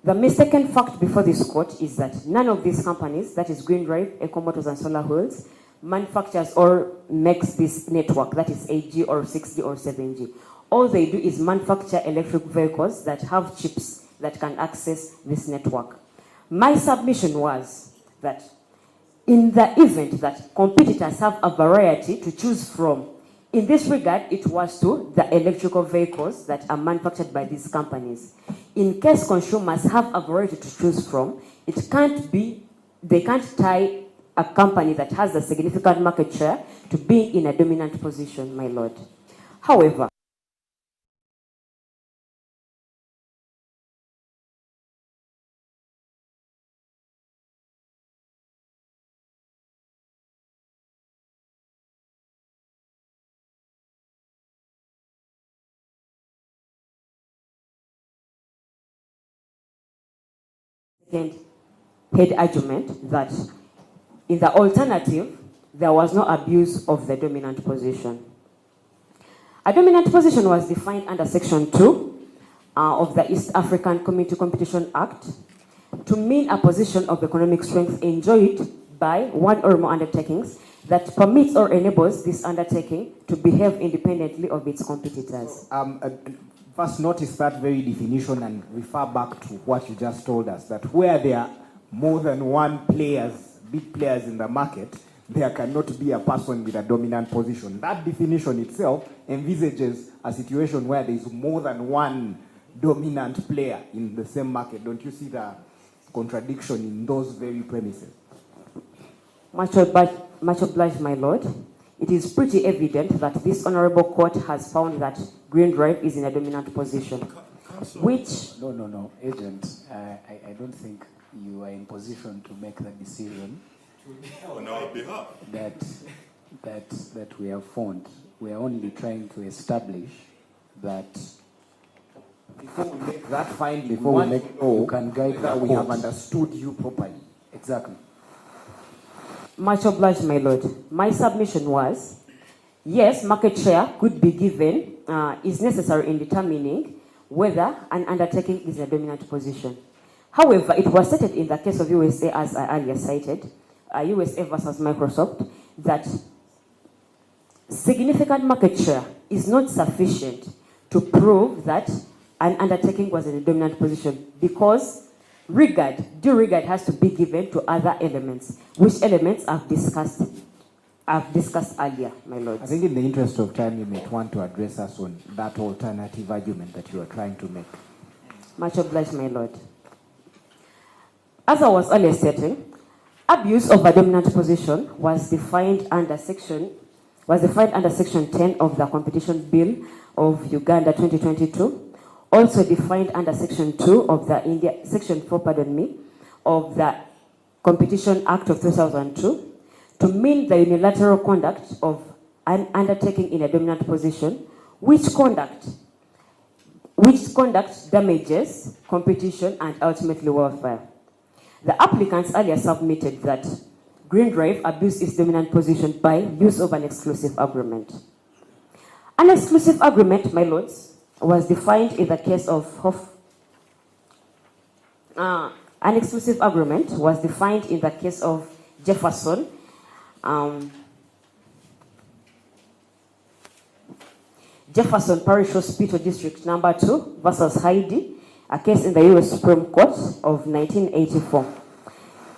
The mistaken fact before this court is that none of these companies, that is Green Drive, Eco-Motors and Solar Wheels, manufactures or makes this network, that is 8G or 6G or 7G. All they do is manufacture electric vehicles that have chips that can access this network. My submission was that in the event that competitors have a variety to choose from, in this regard, it was to the electrical vehicles that are manufactured by these companies. In case consumers have a variety to choose from, it can't be, they can't tie a company that has a significant market share to being in a dominant position, my lord. However, head argument that in the alternative, there was no abuse of the dominant position. A dominant position was defined under Section 2 of the East African Community Competition Act to mean a position of economic strength enjoyed by one or more undertakings that permits or enables this undertaking to behave independently of its competitors. First, notice that very definition and refer back to what you just told us, that where there are more than one big players in the market, there cannot be a person with a dominant position. That definition itself envisages a situation where there is more than one dominant player in the same market. Don't you see the contradiction in those very premises? Much obliged, my lord. It is pretty evident that this honorable court has found that Green Drive is in a dominant position. Which... No, agent, I don't think you are in position to make the decision on our behalf that we have found. We are only trying to establish that Before we make that finding, Before we make, you can guide that the we have court. understood you properly. Exactly. Much obliged, my lord. My submission was, yes, market share could be given, is necessary in determining whether an undertaking is a dominant position. However, it was stated in the case of USA, as I earlier cited, USA versus Microsoft, that significant market share is not sufficient to prove that an undertaking was in a dominant position, because due regard has to be given to other elements, which elements I've discussed earlier, my lord. I think in the interest of time, you may want to address us on that alternative argument that you are trying to make. Much obliged, my lord. As I was earlier stating, abuse of a dominant position was defined under section 10 of the Competition Bill of Uganda 2022. Also defined under section 4, of the Competition Act of 2002, to mean the unilateral conduct of an undertaking in a dominant position, which conduct damages competition and ultimately welfare. The applicants earlier submitted that Green Drive abused its dominant position by use of an exclusive agreement. An exclusive agreement, my lords, was defined in the case of an exclusive agreement was defined in the case of Jefferson. Jefferson Parish Hospital District Number 2 versus Heidi, a case in the U.S. Supreme Court of 1984.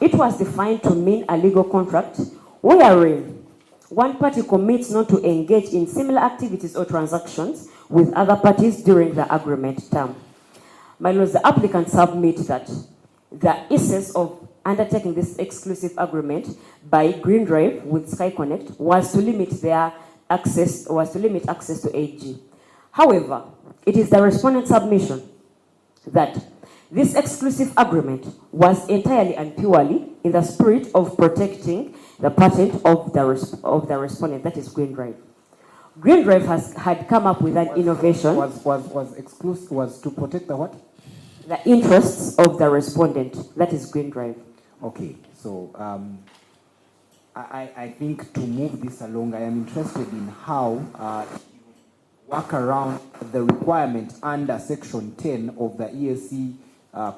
It was defined to mean a legal contract wherein one party commits not to engage in similar activities or transactions with other parties during the agreement term. My lords, the applicants submit that the essence of undertaking this exclusive agreement by Green Drive with Sky Connect was to limit access to AG. However, it is the respondent's submission that this exclusive agreement was entirely and purely in the spirit of protecting the patent of the respondent, that is Green Drive. Green Drive had come up with an innovation. Was to protect the what? The interests of the respondent, that is Green Drive. Okay, so I think to move this along, I am interested in how you work around the requirement under Section 10 of the ESC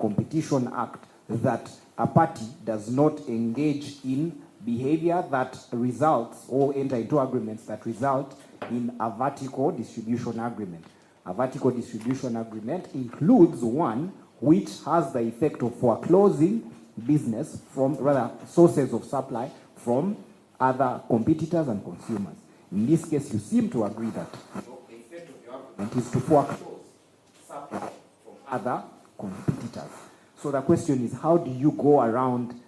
Competition Act that a party does not engage in behavior that results or enter into agreements that result in a vertical distribution agreement. A vertical distribution agreement includes one which has the effect of foreclosing business from, rather, sources of supply from other competitors and consumers. In this case, you seem to agree that the effect of your agreement is to foreclose supply from other competitors. So the question is, how do you go around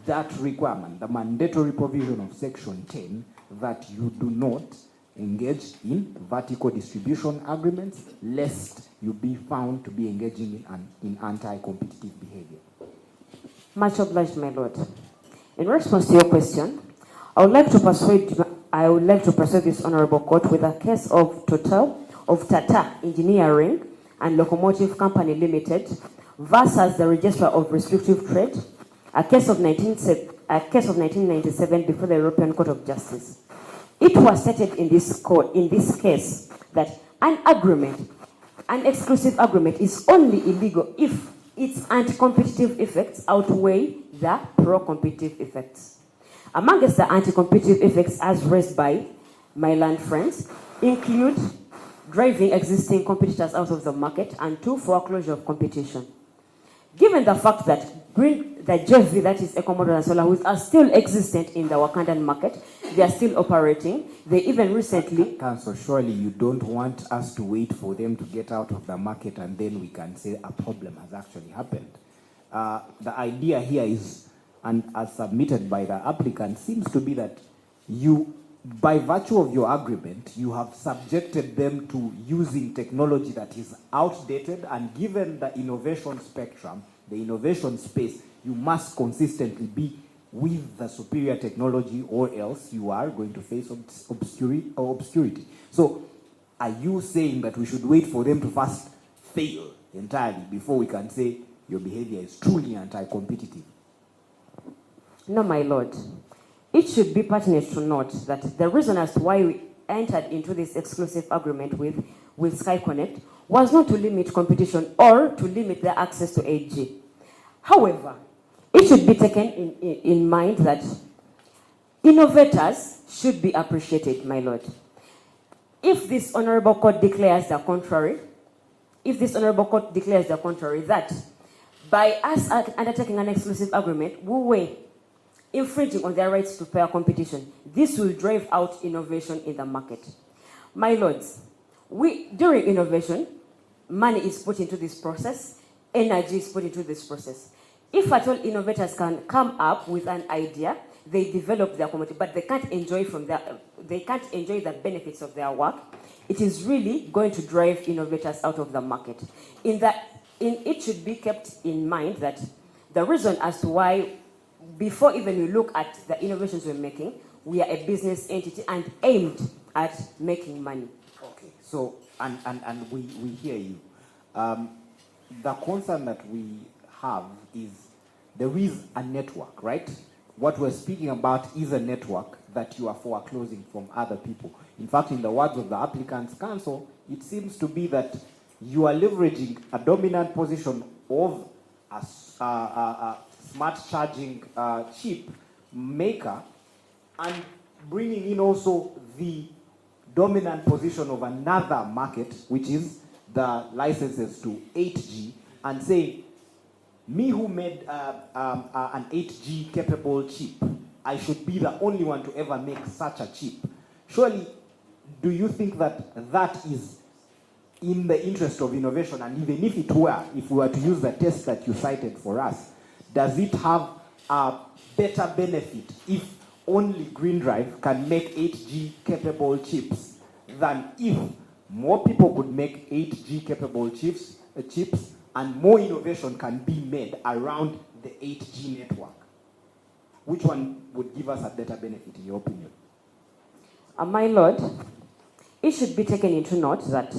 that requirement, the mandatory provision of Section 10, that you do not engage in vertical distribution agreements, lest you be found to be engaging in anti-competitive behavior? Much obliged, my lord. In response to your question, I would like to persuade this honorable court with a case of Tata Engineering and Locomotive Company Limited versus the Registrar of Restrictive Trade, a case of 1997 before the European Court of Justice. It was stated in this case, that an exclusive agreement is only illegal if its anti-competitive effects outweigh the pro-competitive effects. Amongst the anti-competitive effects as raised by my land friends include driving existing competitors out of the market and 2, foreclosure of competition. Given the fact that the JV, that is Ecomodo and Solar Wheels, are still existent in the Ugandan market, they are still operating. They even recently... Council, surely you don't want us to wait for them to get out of the market and then we can say a problem has actually happened. The idea here is, and as submitted by the applicant, seems to be that you, by virtue of your agreement, you have subjected them to using technology that is outdated, and given the innovation spectrum, the innovation space, you must consistently be with the superior technology, or else you are going to face obscurity. So are you saying that we should wait for them to first fail entirely before we can say your behavior is truly anti-competitive? No, my lord. It should be pertinent to note that the reason as to why we entered into this exclusive agreement with Sky Connect was not to limit competition or to limit their access to 8G. However, it should be taken in mind that innovators should be appreciated, my lord. If this honorable court declares the contrary, that by us undertaking an exclusive agreement, we were infringing on their rights to fair competition, this will drive out innovation in the market. My lords, during innovation, money is put into this process, energy is put into this process. If at all innovators can come up with an idea, they develop their commodity, but they can't enjoy the benefits of their work, it is really going to drive innovators out of the market. It should be kept in mind that the reason as to why, before even we look at the innovations we're making, we are a business entity and aimed at making money. Okay. So, and we hear you. The concern that we have is there is a network, right? What we're speaking about is a network that you are foreclosing from other people. In fact, in the words of the applicant's counsel, it seems to be that you are leveraging a dominant position of a smart charging chip maker and bringing in also the dominant position of another market, which is the licenses to 8G, and saying, me who made an 8G capable chip, I should be the only one to ever make such a chip. Surely, do you think that that is in the interest of innovation? And even if it were, if we were to use the test that you cited for us, does it have a better benefit if only Green Drive can make 8G capable chips than if more people could make 8G capable chips and more innovation can be made around the 8G network? Which one would give us a better benefit in your opinion? My lord, it should be taken into note that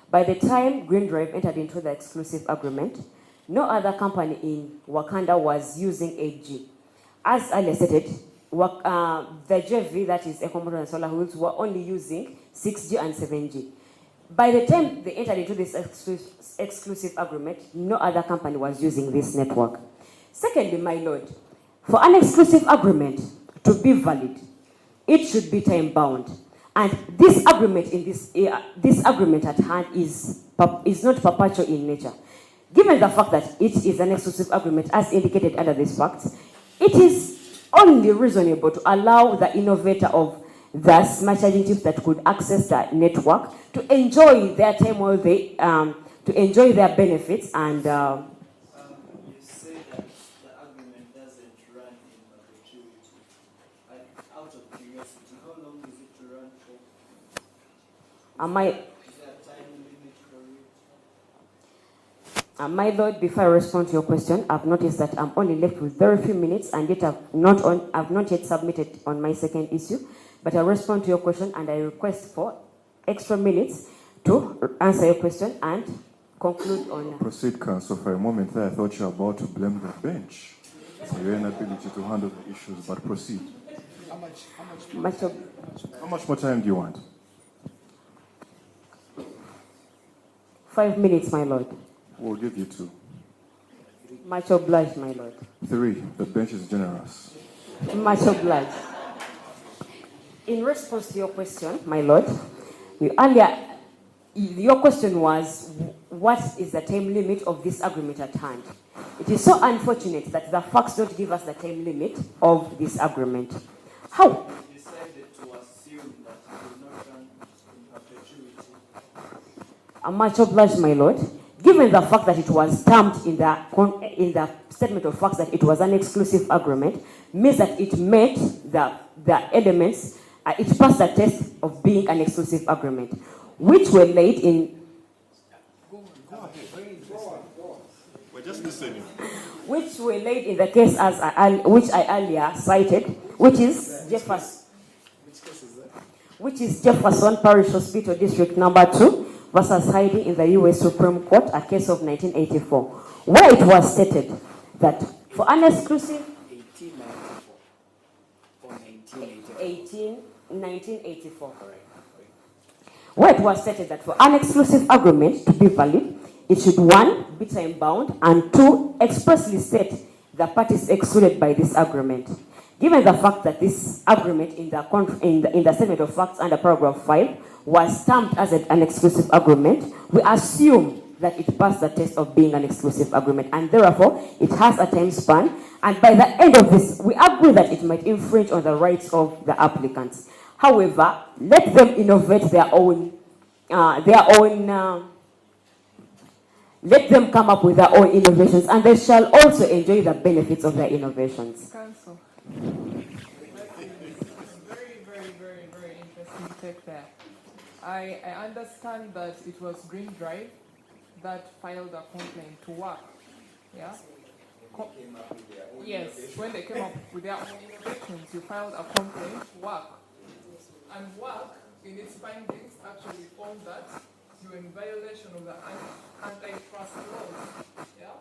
by the time Green Drive entered into the exclusive agreement, no other company in Wakanda was using 8G. As earlier stated, the JV, that is Ecomoto and Solar Wheels, were only using 6G and 7G. By the time they entered into this exclusive agreement, no other company was using this network. Secondly, my lord, for an exclusive agreement to be valid, it should be time-bound. And this agreement this agreement at hand is not perpetual in nature. Given the fact that it is an exclusive agreement, as indicated under these facts, it is only reasonable to allow the innovator of the smart charging chips that could access the network to enjoy their time while they to enjoy their benefits and. You say that the agreement doesn't run in perpetuity. Out of curiosity, how long is it to run for? Is there a time limit for it? My lord, before I respond to your question, I've noticed that I'm only left with very few minutes, and yet I've not yet submitted on my second issue. But I respond to your question, and I request for extra minutes to answer your question and conclude on. Proceed, counsel. For a moment there, I thought you were about to blame the bench for your inability to handle the issues, but proceed. How much more time do you want? 5 minutes, my lord. We'll give you 2. Much obliged, my lord. 3. The bench is generous. Much obliged. In response to your question, my lord, your question was, what is the time limit of this agreement at hand? It is so unfortunate that the facts don't give us the time limit of this agreement. How? You decided to assume that it will not run in perpetuity. Much obliged, my lord. Given the fact that it was termed in the statement of facts that it was an exclusive agreement, means that it met the elements. It passed the test of being an exclusive agreement, which were laid in. We're just listening. Which were laid in the case which I earlier cited, which is Jefferson. Which is Jefferson Parish Hospital District Number 2, versus Heidi in the US Supreme Court, a case of 1984, where it was stated that for an exclusive 1984. Where it was stated that for an exclusive agreement to be valid, it should 1, be time bound, and 2, expressly state the parties excluded by this agreement. Given the fact that this agreement in the statement of facts under paragraph 5 was stamped as an exclusive agreement, we assume that it passed the test of being an exclusive agreement, and therefore it has a time span, and by the end of this, we agree that it might infringe on the rights of the applicants. However, let them innovate let them come up with their own innovations, and they shall also enjoy the benefits of their innovations. Council. Very interesting take there. I understand that it was Green Drive that filed a complaint to work. Yeah? Yes, when they came up with their own innovations, you filed a complaint to work. And work, in its findings, actually found that you're in violation of the antitrust laws. Yeah?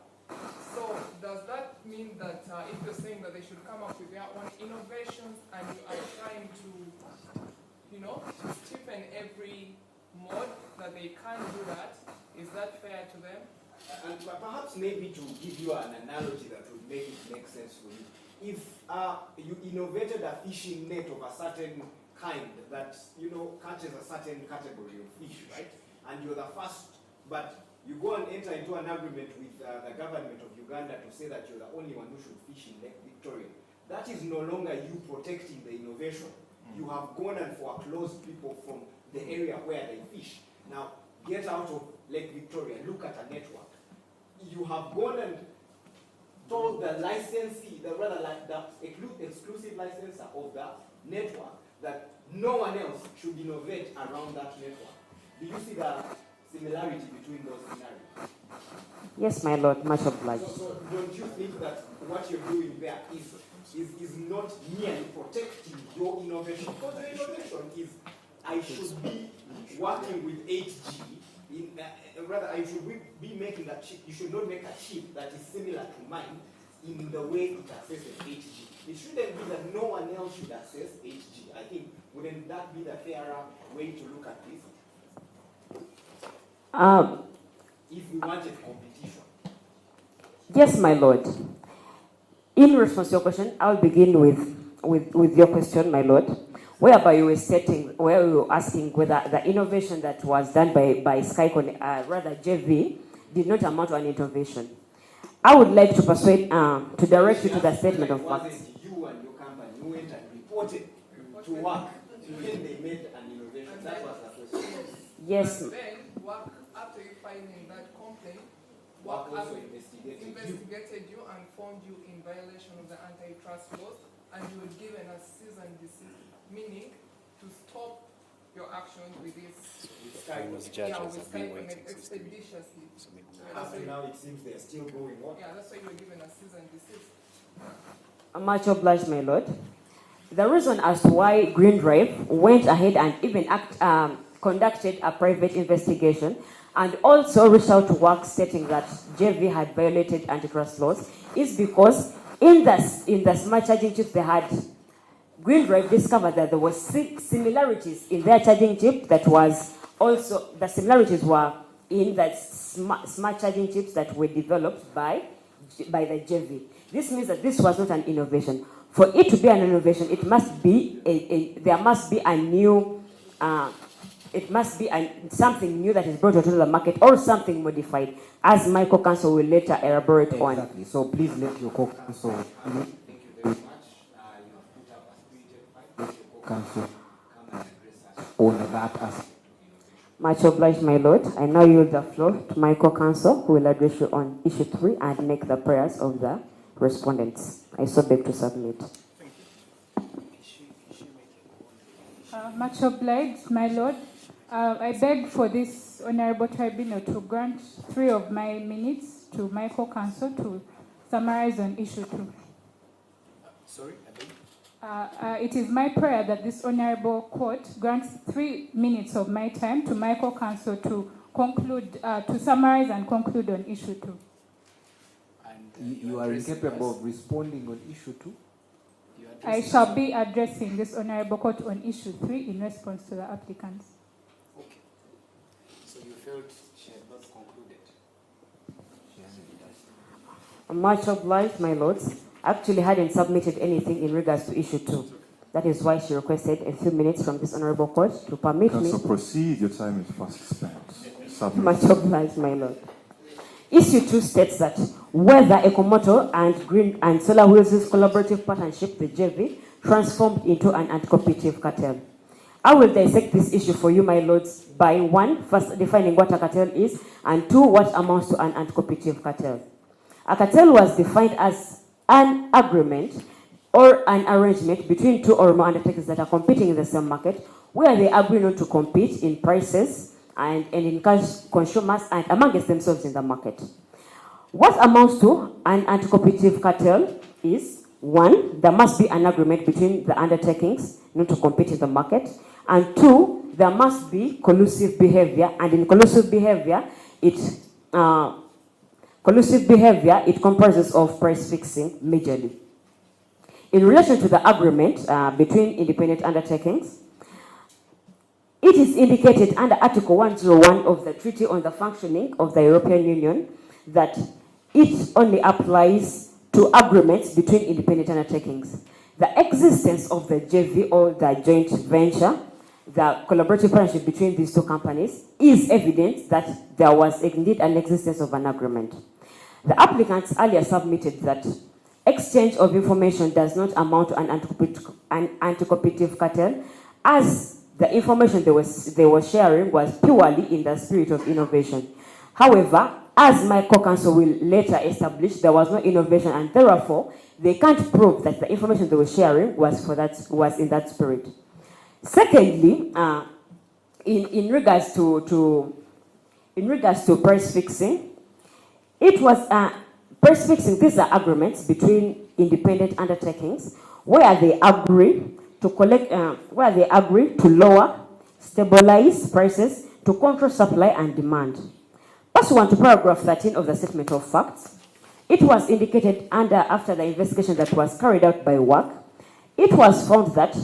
So does that mean that if you're saying that they should come up with their own innovations and you are trying to, to stiffen every mode that they can't do that, is that fair to them? And perhaps maybe to give you an analogy that would make it make sense for you. If you innovated a fishing net of a certain kind that, catches a certain category of fish, right? And you're the first, but you go and enter into an agreement with the government of Uganda to say that you're the only one who should fish in Lake Victoria. That is no longer you protecting the innovation. You have gone and foreclosed people from the area where they fish. Now, get out of Lake Victoria, look at a network. You have gone and told the licensee, the exclusive licensor of the network, that no one else should innovate around that network. Do you see the similarity between those scenarios? Yes, my lord, much obliged. So don't you think that what you're doing there is not merely protecting your innovation? Because the innovation is, I should be working with 8G, rather I should be making a chip. You should not make a chip that is similar to mine in the way it accesses 8G. It shouldn't be that no one else should access 8G. I think, wouldn't that be the fairer way to look at this? If we wanted competition. Yes, my lord. In response to your question, I'll begin with your question, my lord, whereby you were asking whether the innovation that was done by SkyCon, JV, did not amount to an innovation. I would like to persuade, to direct you to the statement of facts. Was it you and your company who went and reported to work when they made an innovation? That was the question. Yes. And then, work, after you filing that complaint, work also investigated you and found you in violation of the antitrust laws, and you were given a cease and desist, meaning to stop your actions with this. Expeditiously. After now it seems they're still going on. Yeah, that's why you were given a cease and desist. Much obliged, my lord. The reason as to why Green Drive went ahead and even conducted a private investigation and also reached out to work stating that JV had violated antitrust laws is because in the smart charging chips they had, Green Drive discovered that there were similarities in their charging chip that was also, the similarities were in the smart charging chips that were developed by the JV. This means that this was not an innovation. For it to be an innovation, it must be there must be a new, it must be something new that is brought onto the market or something modified, as my co-counsel will later elaborate on. Exactly. So please let your co-counsel. Counsel on that aspect. Much obliged, my lord. I now yield the floor to my co-counsel who will address you on issue 3 and make the prayers of the respondents. I so beg to submit. Much obliged, my lord. I beg for this honorable tribunal to grant 3 of my minutes to my co-counsel to summarize on issue 2. Sorry, it is my prayer that this honorable court grants 3 minutes of my time to my co-counsel to to summarize and conclude on issue 2. You are incapable of responding on issue 2? I shall be addressing this Honorable Court on issue 3 in response to the applicants. Okay. So you felt she had not concluded? Much obliged, my lords. Actually hadn't submitted anything in regards to issue 2. That is why she requested a few minutes from this Honorable Court to permit me. So proceed, your time is fast spent. Submit. Much obliged, my lord. Issue 2 states that whether Ekomoto and Solar Wheels' collaborative partnership, the JV, transformed into an anti-competitive cartel. I will dissect this issue for you, my lords, by 1, first defining what a cartel is, and 2, what amounts to an anti-competitive cartel. A cartel was defined as an agreement or an arrangement between 2 or more undertakings that are competing in the same market, where they agree not to compete in prices and in consumers and amongst themselves in the market. What amounts to an anti-competitive cartel is 1, there must be an agreement between the undertakings not to compete in the market, and 2, there must be collusive behavior, and in collusive behavior, it comprises of price fixing majorly. In relation to the agreement between independent undertakings, it is indicated under Article 101 of the Treaty on the Functioning of the European Union that it only applies to agreements between independent undertakings. The existence of the JV or the joint venture, the collaborative partnership between these 2 companies, is evidence that there was indeed an existence of an agreement. The applicants earlier submitted that exchange of information does not amount to an anti-competitive cartel, as the information they were sharing was purely in the spirit of innovation. However, as my co-counsel will later establish, there was no innovation, and therefore they can't prove that the information they were sharing was in that spirit. Secondly, in regards to price fixing, it was price fixing. These are agreements between independent undertakings where they agree to lower, stabilize prices, to control supply and demand. Pursuant to paragraph 13 of the Statement of Facts, it was indicated after the investigation that was carried out by WAC, it was found that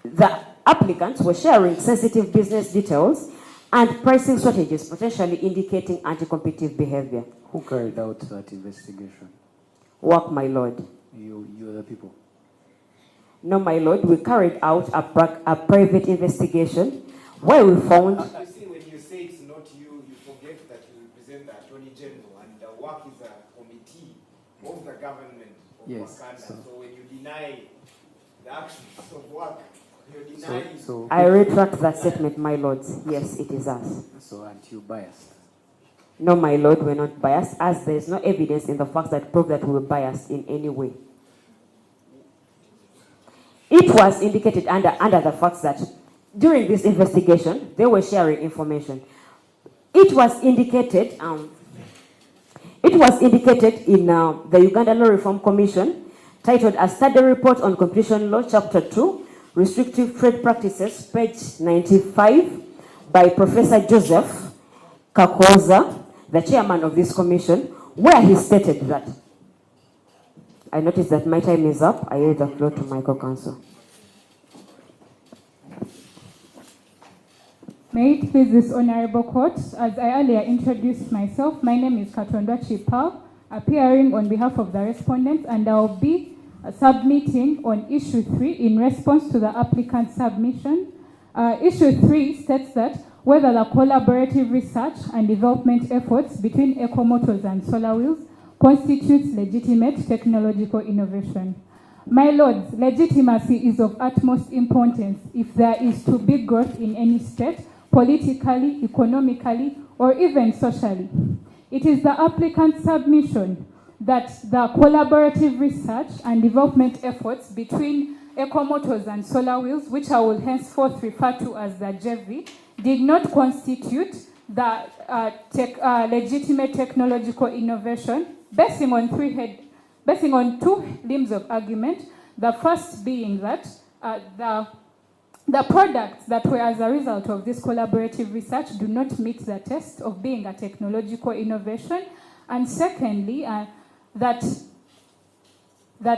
the applicants were sharing sensitive business details and pricing strategies, potentially indicating anti-competitive behavior. Who carried out that investigation? WAC, my lord. You are the people. No, my lord, we carried out a private investigation where we found... You see, when you say it's not you, you forget that you represent the Attorney General, and the WAC is a committee of the government of Wakanda. So when you deny the actions of WAC, you're denying... I retract that statement, my lords. Yes, it is us. So aren't you biased? No, my lord, we're not biased, as there is no evidence in the facts that prove that we were biased in any way. It was indicated under the facts that during this investigation, they were sharing information. It was indicated in the Uganda Law Reform Commission, titled A Study Report on Competition Law, Chapter 2, Restrictive Trade Practices, page 95, by Professor Joseph Kakoza, the chairman of this commission, where he stated that, I noticed that my time is up. I yield the floor to my co-counsel. May it please this Honorable Court, as I earlier introduced myself, my name is Katondwa Chipal, appearing on behalf of the respondents, and I will be submitting on issue 3 in response to the applicant's submission. Issue 3 states that whether the collaborative research and development efforts between Ecomotos and Solar Wheels constitutes legitimate technological innovation. My lords, legitimacy is of utmost importance if there is to be growth in any state, politically, economically, or even socially. It is the applicant's submission that the collaborative research and development efforts between Ecomotos and Solar Wheels, which I will henceforth refer to as the JV, did not constitute the legitimate technological innovation, basing on two limbs of argument. The first being that the the products that were as a result of this collaborative research do not meet the test of being a technological innovation. And secondly, that the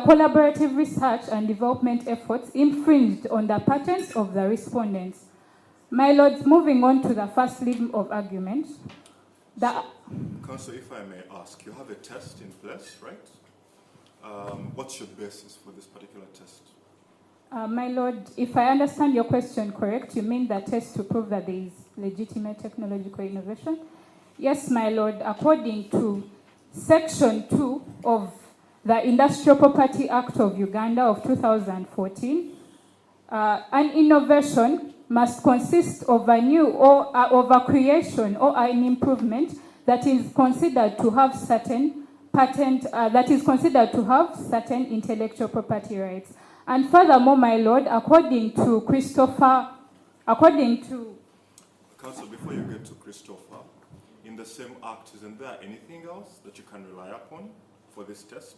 collaborative research and development efforts infringed on the patents of the respondents. My lords, moving on to the first limb of argument. Councillor, if I may ask, you have a test in place, right? What's your basis for this particular test? My lord, if I understand your question correct, you mean the test to prove that there is legitimate technological innovation? Yes, my lord, according to Section 2 of the Industrial Property Act of Uganda of 2014, an innovation must consist of a new or of a creation or an improvement that is considered to have certain intellectual property rights. And furthermore, my lord, according to Council, before you get to Christopher, in the same act, isn't there anything else that you can rely upon for this test?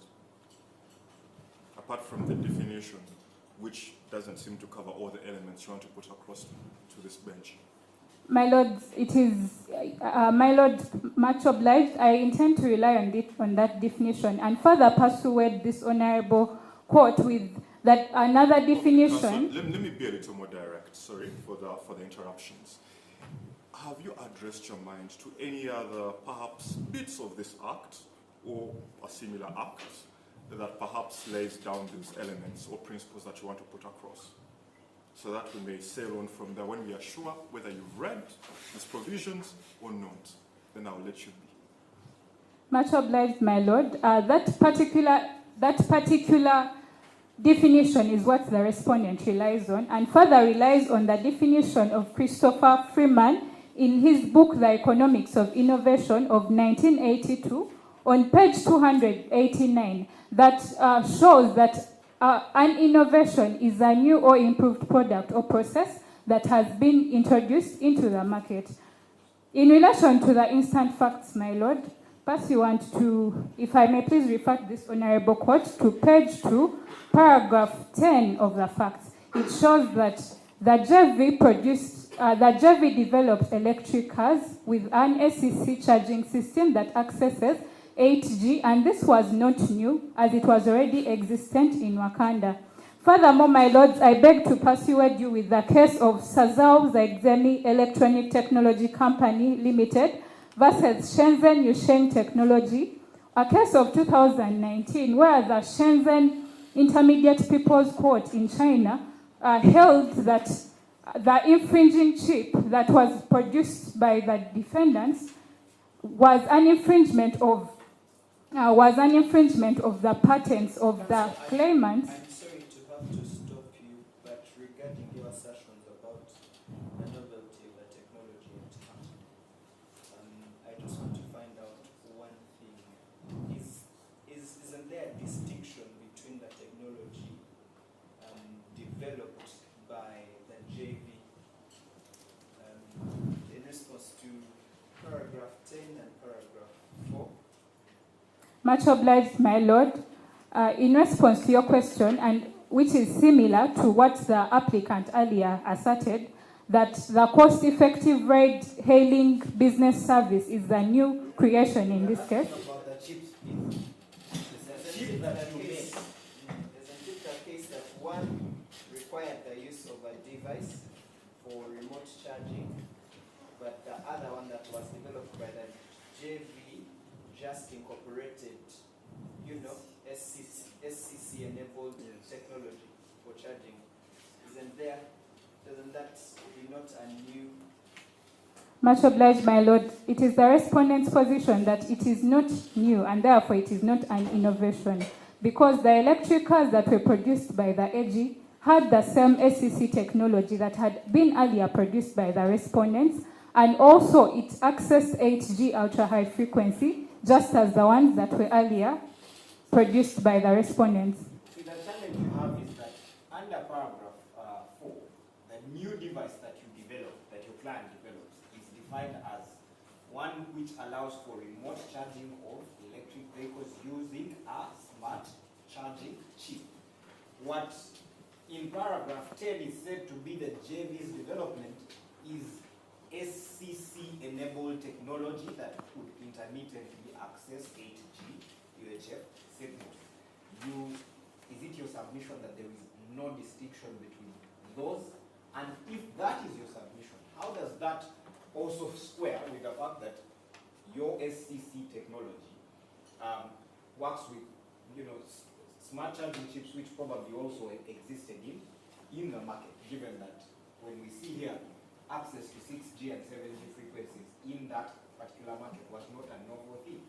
Apart from the definition, which doesn't seem to cover all the elements you want to put across to this bench. My lord, my lord, much obliged. I intend to rely on that definition and further persuade this honorable court with that another definition. Council, let me be a little more direct. Sorry for the interruptions. Have you addressed your mind to any other, perhaps, bits of this act or a similar act that perhaps lays down these elements or principles that you want to put across, so that we may sail on from there when we are sure whether you've read these provisions or not? Then I'll let you be. Much obliged, my lord. That particular definition is what the respondent relies on, and further relies on the definition of Christopher Freeman in his book, The Economics of Innovation of 1982, on page 289, that shows that an innovation is a new or improved product or process that has been introduced into the market. In relation to the instant facts, my lord, pursuant to, if I may please refer to this honorable court to page 2, paragraph 10 of the facts. It shows that the JV developed electric cars with an SEC charging system that accesses 8G, and this was not new, as it was already existent in Wakanda. Furthermore, my lords, I beg to persuade you with the case of Sazao Zaigzemi Electronic Technology Company Limited versus Shenzhen Yusheng Technology, a case of 2019, where the Shenzhen Intermediate People's Court in China held that the infringing chip that was produced by the defendants was an infringement of the patents of the claimants. I'm sorry to have to stop you, but regarding your assertions about the novelty of the technology at hand, I just want to find out one thing. Isn't there a distinction between the technology developed by the JV in response to paragraph 10 and paragraph 4? Much obliged, my lord. In response to your question, and which is similar to what the applicant earlier asserted, that the cost-effective ride-hailing business service is the new creation in this case. About the chips, isn't it the case that one required the use of a device for remote charging, but the other one that was developed by the JV just incorporated, SCC-enabled technology for charging? Doesn't that be not a new? Much obliged, my lord. It is the respondent's position that it is not new, and therefore it is not an innovation, because the electric cars that were produced by the AG had the same SCC technology that had been earlier produced by the respondents, and also it accessed 8G ultra-high frequency, just as the ones that were earlier produced by the respondents. See, the challenge you have is that under paragraph 4, the new device that you develop, that your client develops, is defined as one which allows for remote charging of electric vehicles using a smart charging chip. what in paragraph 10 is said to be the JV's development is SCC-enabled technology that could intermittently access 8G UHF signals. Is it your submission that there is no distinction between those? And if that is your submission, how does that also square with the fact that your SCC technology works with, smart charging chips, which probably also existed in the market, given that when we see here, access to 6G and 7G frequencies in that particular market was not a novel thing.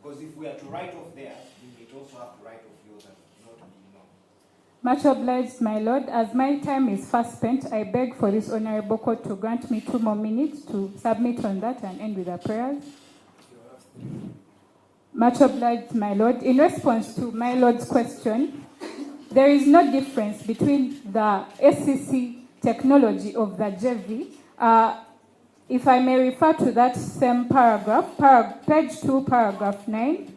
Because if we are to write off theirs, we may also have to write off yours and not be known. Much obliged, my lord. As my time is fast spent, I beg for this honorable court to grant me 2 more minutes to submit on that and end with our prayers. Much obliged, my lord. In response to my lord's question, there is no difference between the SCC technology of the JV. If I may refer to that same paragraph, page 2, paragraph 9,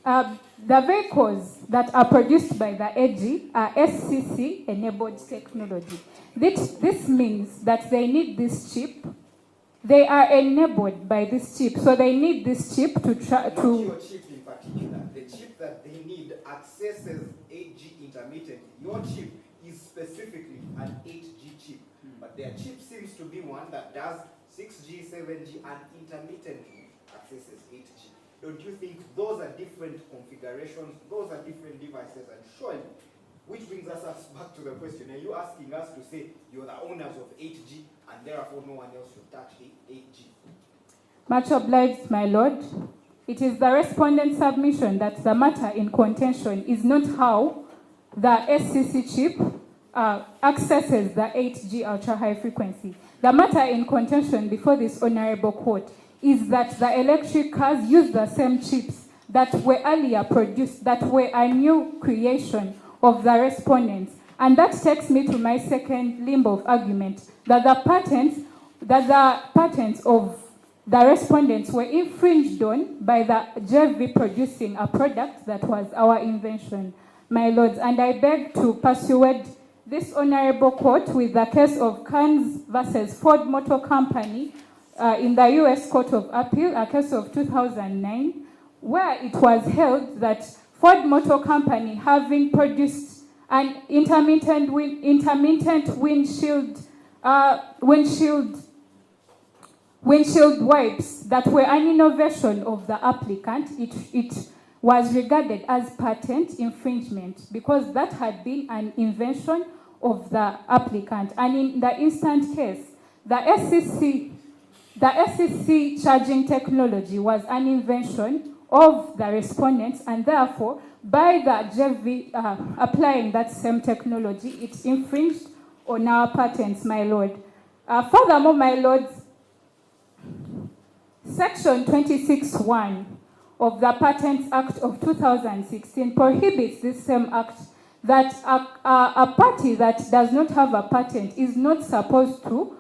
the vehicles that are produced by the AG are SCC-enabled technology. This means that they need this chip. They are enabled by this chip, so they need this chip to Not your chip in particular. The chip that they need accesses 8G intermittently. Your chip is specifically an 8G chip, but their chip seems to be one that does 6G, 7G, and intermittently accesses 8G. Don't you think those are different configurations, those are different devices, and surely, which brings us back to the question, are you asking us to say you're the owners of 8G and therefore no one else should touch 8G? Much obliged, my lord. It is the respondent's submission that the matter in contention is not how the SCC chip accesses the 8G ultra-high frequency. The matter in contention before this honorable court is that the electric cars use the same chips that were earlier produced, that were a new creation of the respondents. And that takes me to my second limb of argument, that the patents of the respondents were infringed on by the JV producing a product that was our invention, my lords. And I beg to persuade this honorable court with the case of Cairns versus Ford Motor Company in the U.S. Court of Appeal, a case of 2009, where it was held that Ford Motor Company, having produced an intermittent windshield wipes that were an innovation of the applicant, it was regarded as patent infringement because that had been an invention of the applicant. And in the instant case, the SCC charging technology was an invention of the respondents, and therefore, by the JV applying that same technology, it infringed on our patents, my lord. Furthermore, my lords, Section 26(1) of the Patents Act of 2016 prohibits this same act that a party that does not have a patent is not supposed to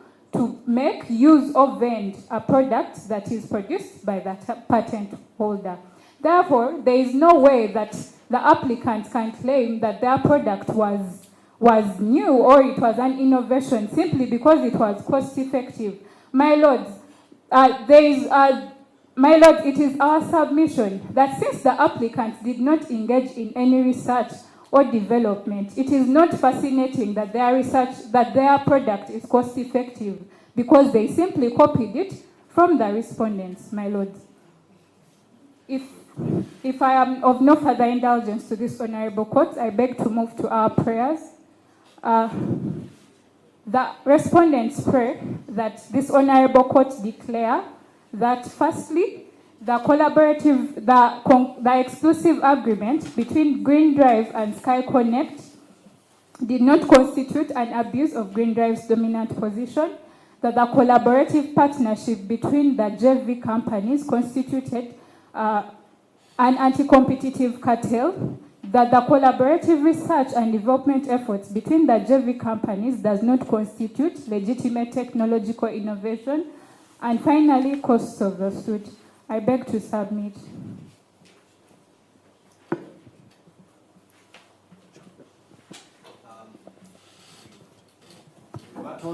make, use, or vend a product that is produced by the patent holder. Therefore, there is no way that the applicant can claim that their product was new or it was an innovation simply because it was cost-effective. My lords, it is our submission that since the applicant did not engage in any research or development, it is not fascinating that their product is cost-effective because they simply copied it from the respondents, my lords. If I am of no further indulgence to this honorable court, I beg to move to our prayers. The respondents pray that this honorable court declare that firstly, the exclusive agreement between Green Drive and Sky Connect did not constitute an abuse of Green Drive's dominant position, that the collaborative partnership between the JV companies constituted an anti-competitive cartel, that the collaborative research and development efforts between the JV companies does not constitute legitimate technological innovation, and finally, costs of the suit. I beg to submit.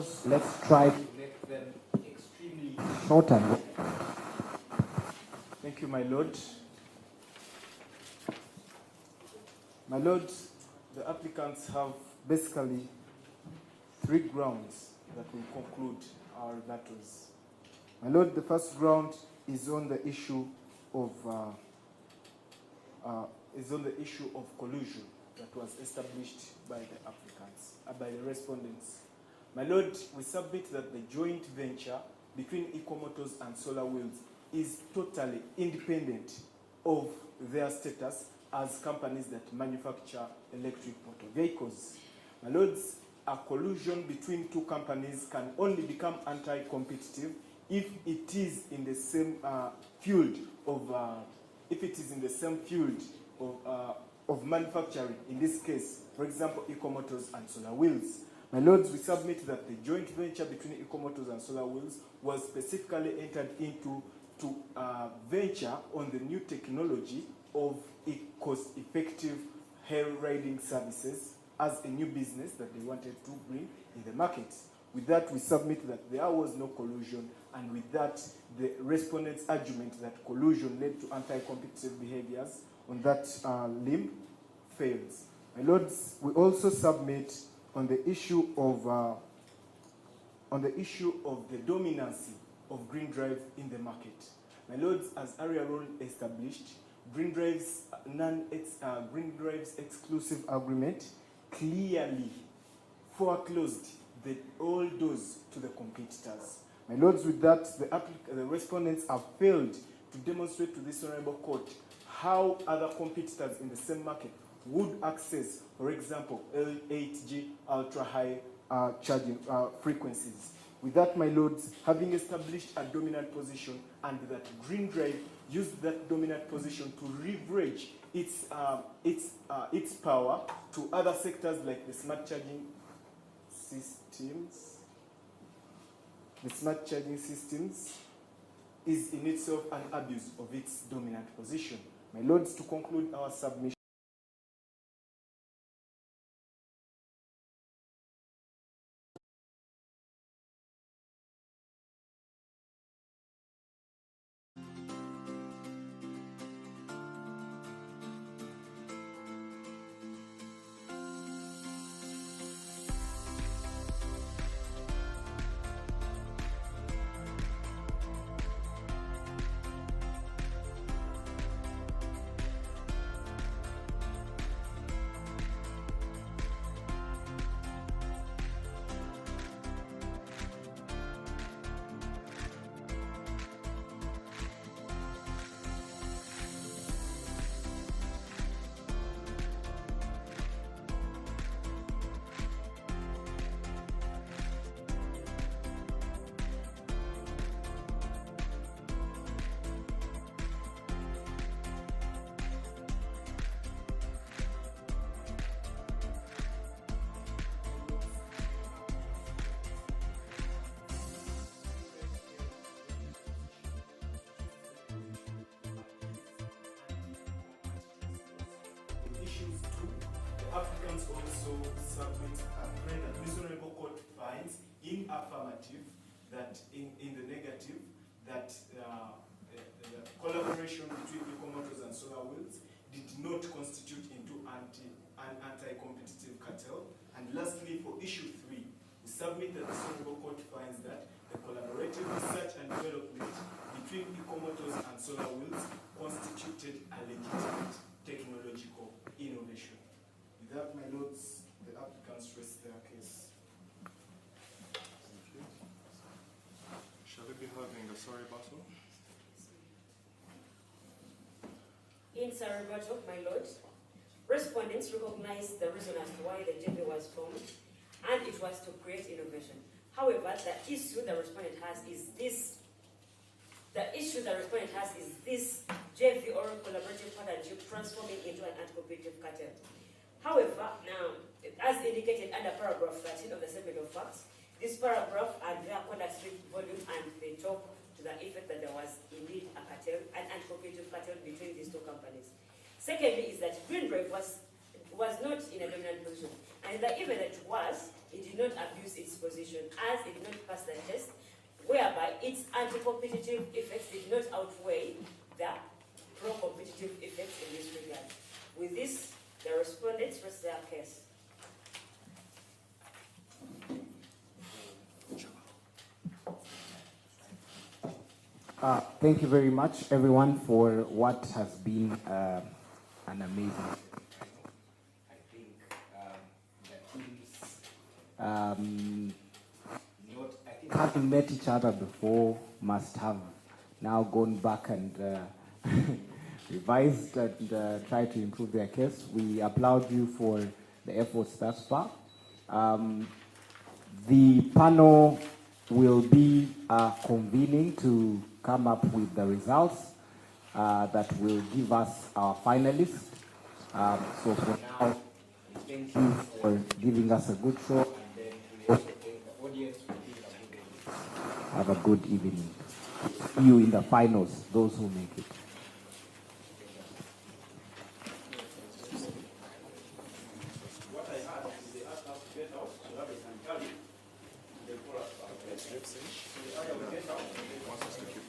questions. Let's try to make them extremely short and. Thank you, my Lord. My Lord, the applicants have basically 3 grounds that will conclude our rebuttals. My Lord, the first ground is on the issue of collusion that was established by the applicants, by the respondents. My Lord, we submit that the joint venture between Ecomotos and Solar Wheels is totally independent of their status as companies that manufacture electric motor vehicles. My Lords, a collusion between 2 companies can only become anti-competitive if it is in the same field of manufacturing. In this case, for example, Ecomotos and Solar Wheels. My Lords, we submit that the joint venture between Ecomotos and Solar Wheels was specifically entered into to venture on the new technology of cost-effective hair riding services as a new business that they wanted to bring in the market. With that, we submit that there was no collusion, and with that, the respondent's argument that collusion led to anti-competitive behaviors on that limb fails. My Lords, we also submit on the issue of the dominancy of Green Drive in the market. My Lords, as Area Roll established, Green Drive's exclusive agreement clearly foreclosed all doors to the competitors. My Lords, with that, the respondents have failed to demonstrate to this Honorable Court how other competitors in the same market would access, for example, L8G ultra-high charging frequencies. With that, my Lords, having established a dominant position, and that Green Drive used that dominant position to leverage its power to other sectors like the smart charging systems. The smart charging systems is in itself an abuse of its dominant position. My Lords, to conclude our submission, applicants also submit a prayer that this Honorable Court finds in affirmative, that in the negative, that the collaboration between Ecomotos and Solar Wheels did not constitute into an anti-competitive cartel. And lastly, for issue 3, we submit that this Honorable Court finds that the collaborative research and development between Ecomotos and Solar Wheels constituted a legitimate technological innovation. With that, my Lords, the applicants rest their case. Shall we be having a sorry battle? In surrey battle, my Lord, respondents recognize the reason as to why the JV was formed, and it was to create innovation. However, the issue the respondent has is this. The issue the respondent has is this JV or collaborative partnership transforming into an anti-competitive cartel. However, now, as indicated under paragraph 13 of the Statement of Facts, this paragraph and their conduct volume, and they talk to the effect that there was indeed a cartel, an anti-competitive cartel between these 2 companies. Secondly, is that Green Drive was not in a dominant position, And the evidence was it did not abuse its position as it did not pass the test, whereby its anti-competitive effects did not outweigh the pro-competitive effects in this regard. With this, the respondents rest their case. Thank you very much, everyone, for what has been an amazing. Having met each other before, must have now gone back and revised and tried to improve their case. We applaud you for the efforts thus far. The panel will be convening to come up with the results that will give us our finalists. So for now, thank you for giving us a good show, and then the audience will have a good evening. See you in the finals, those who make it. What I had is they asked us to get out so that they can carry. They pull us back. So the other will get out. They want us to keep.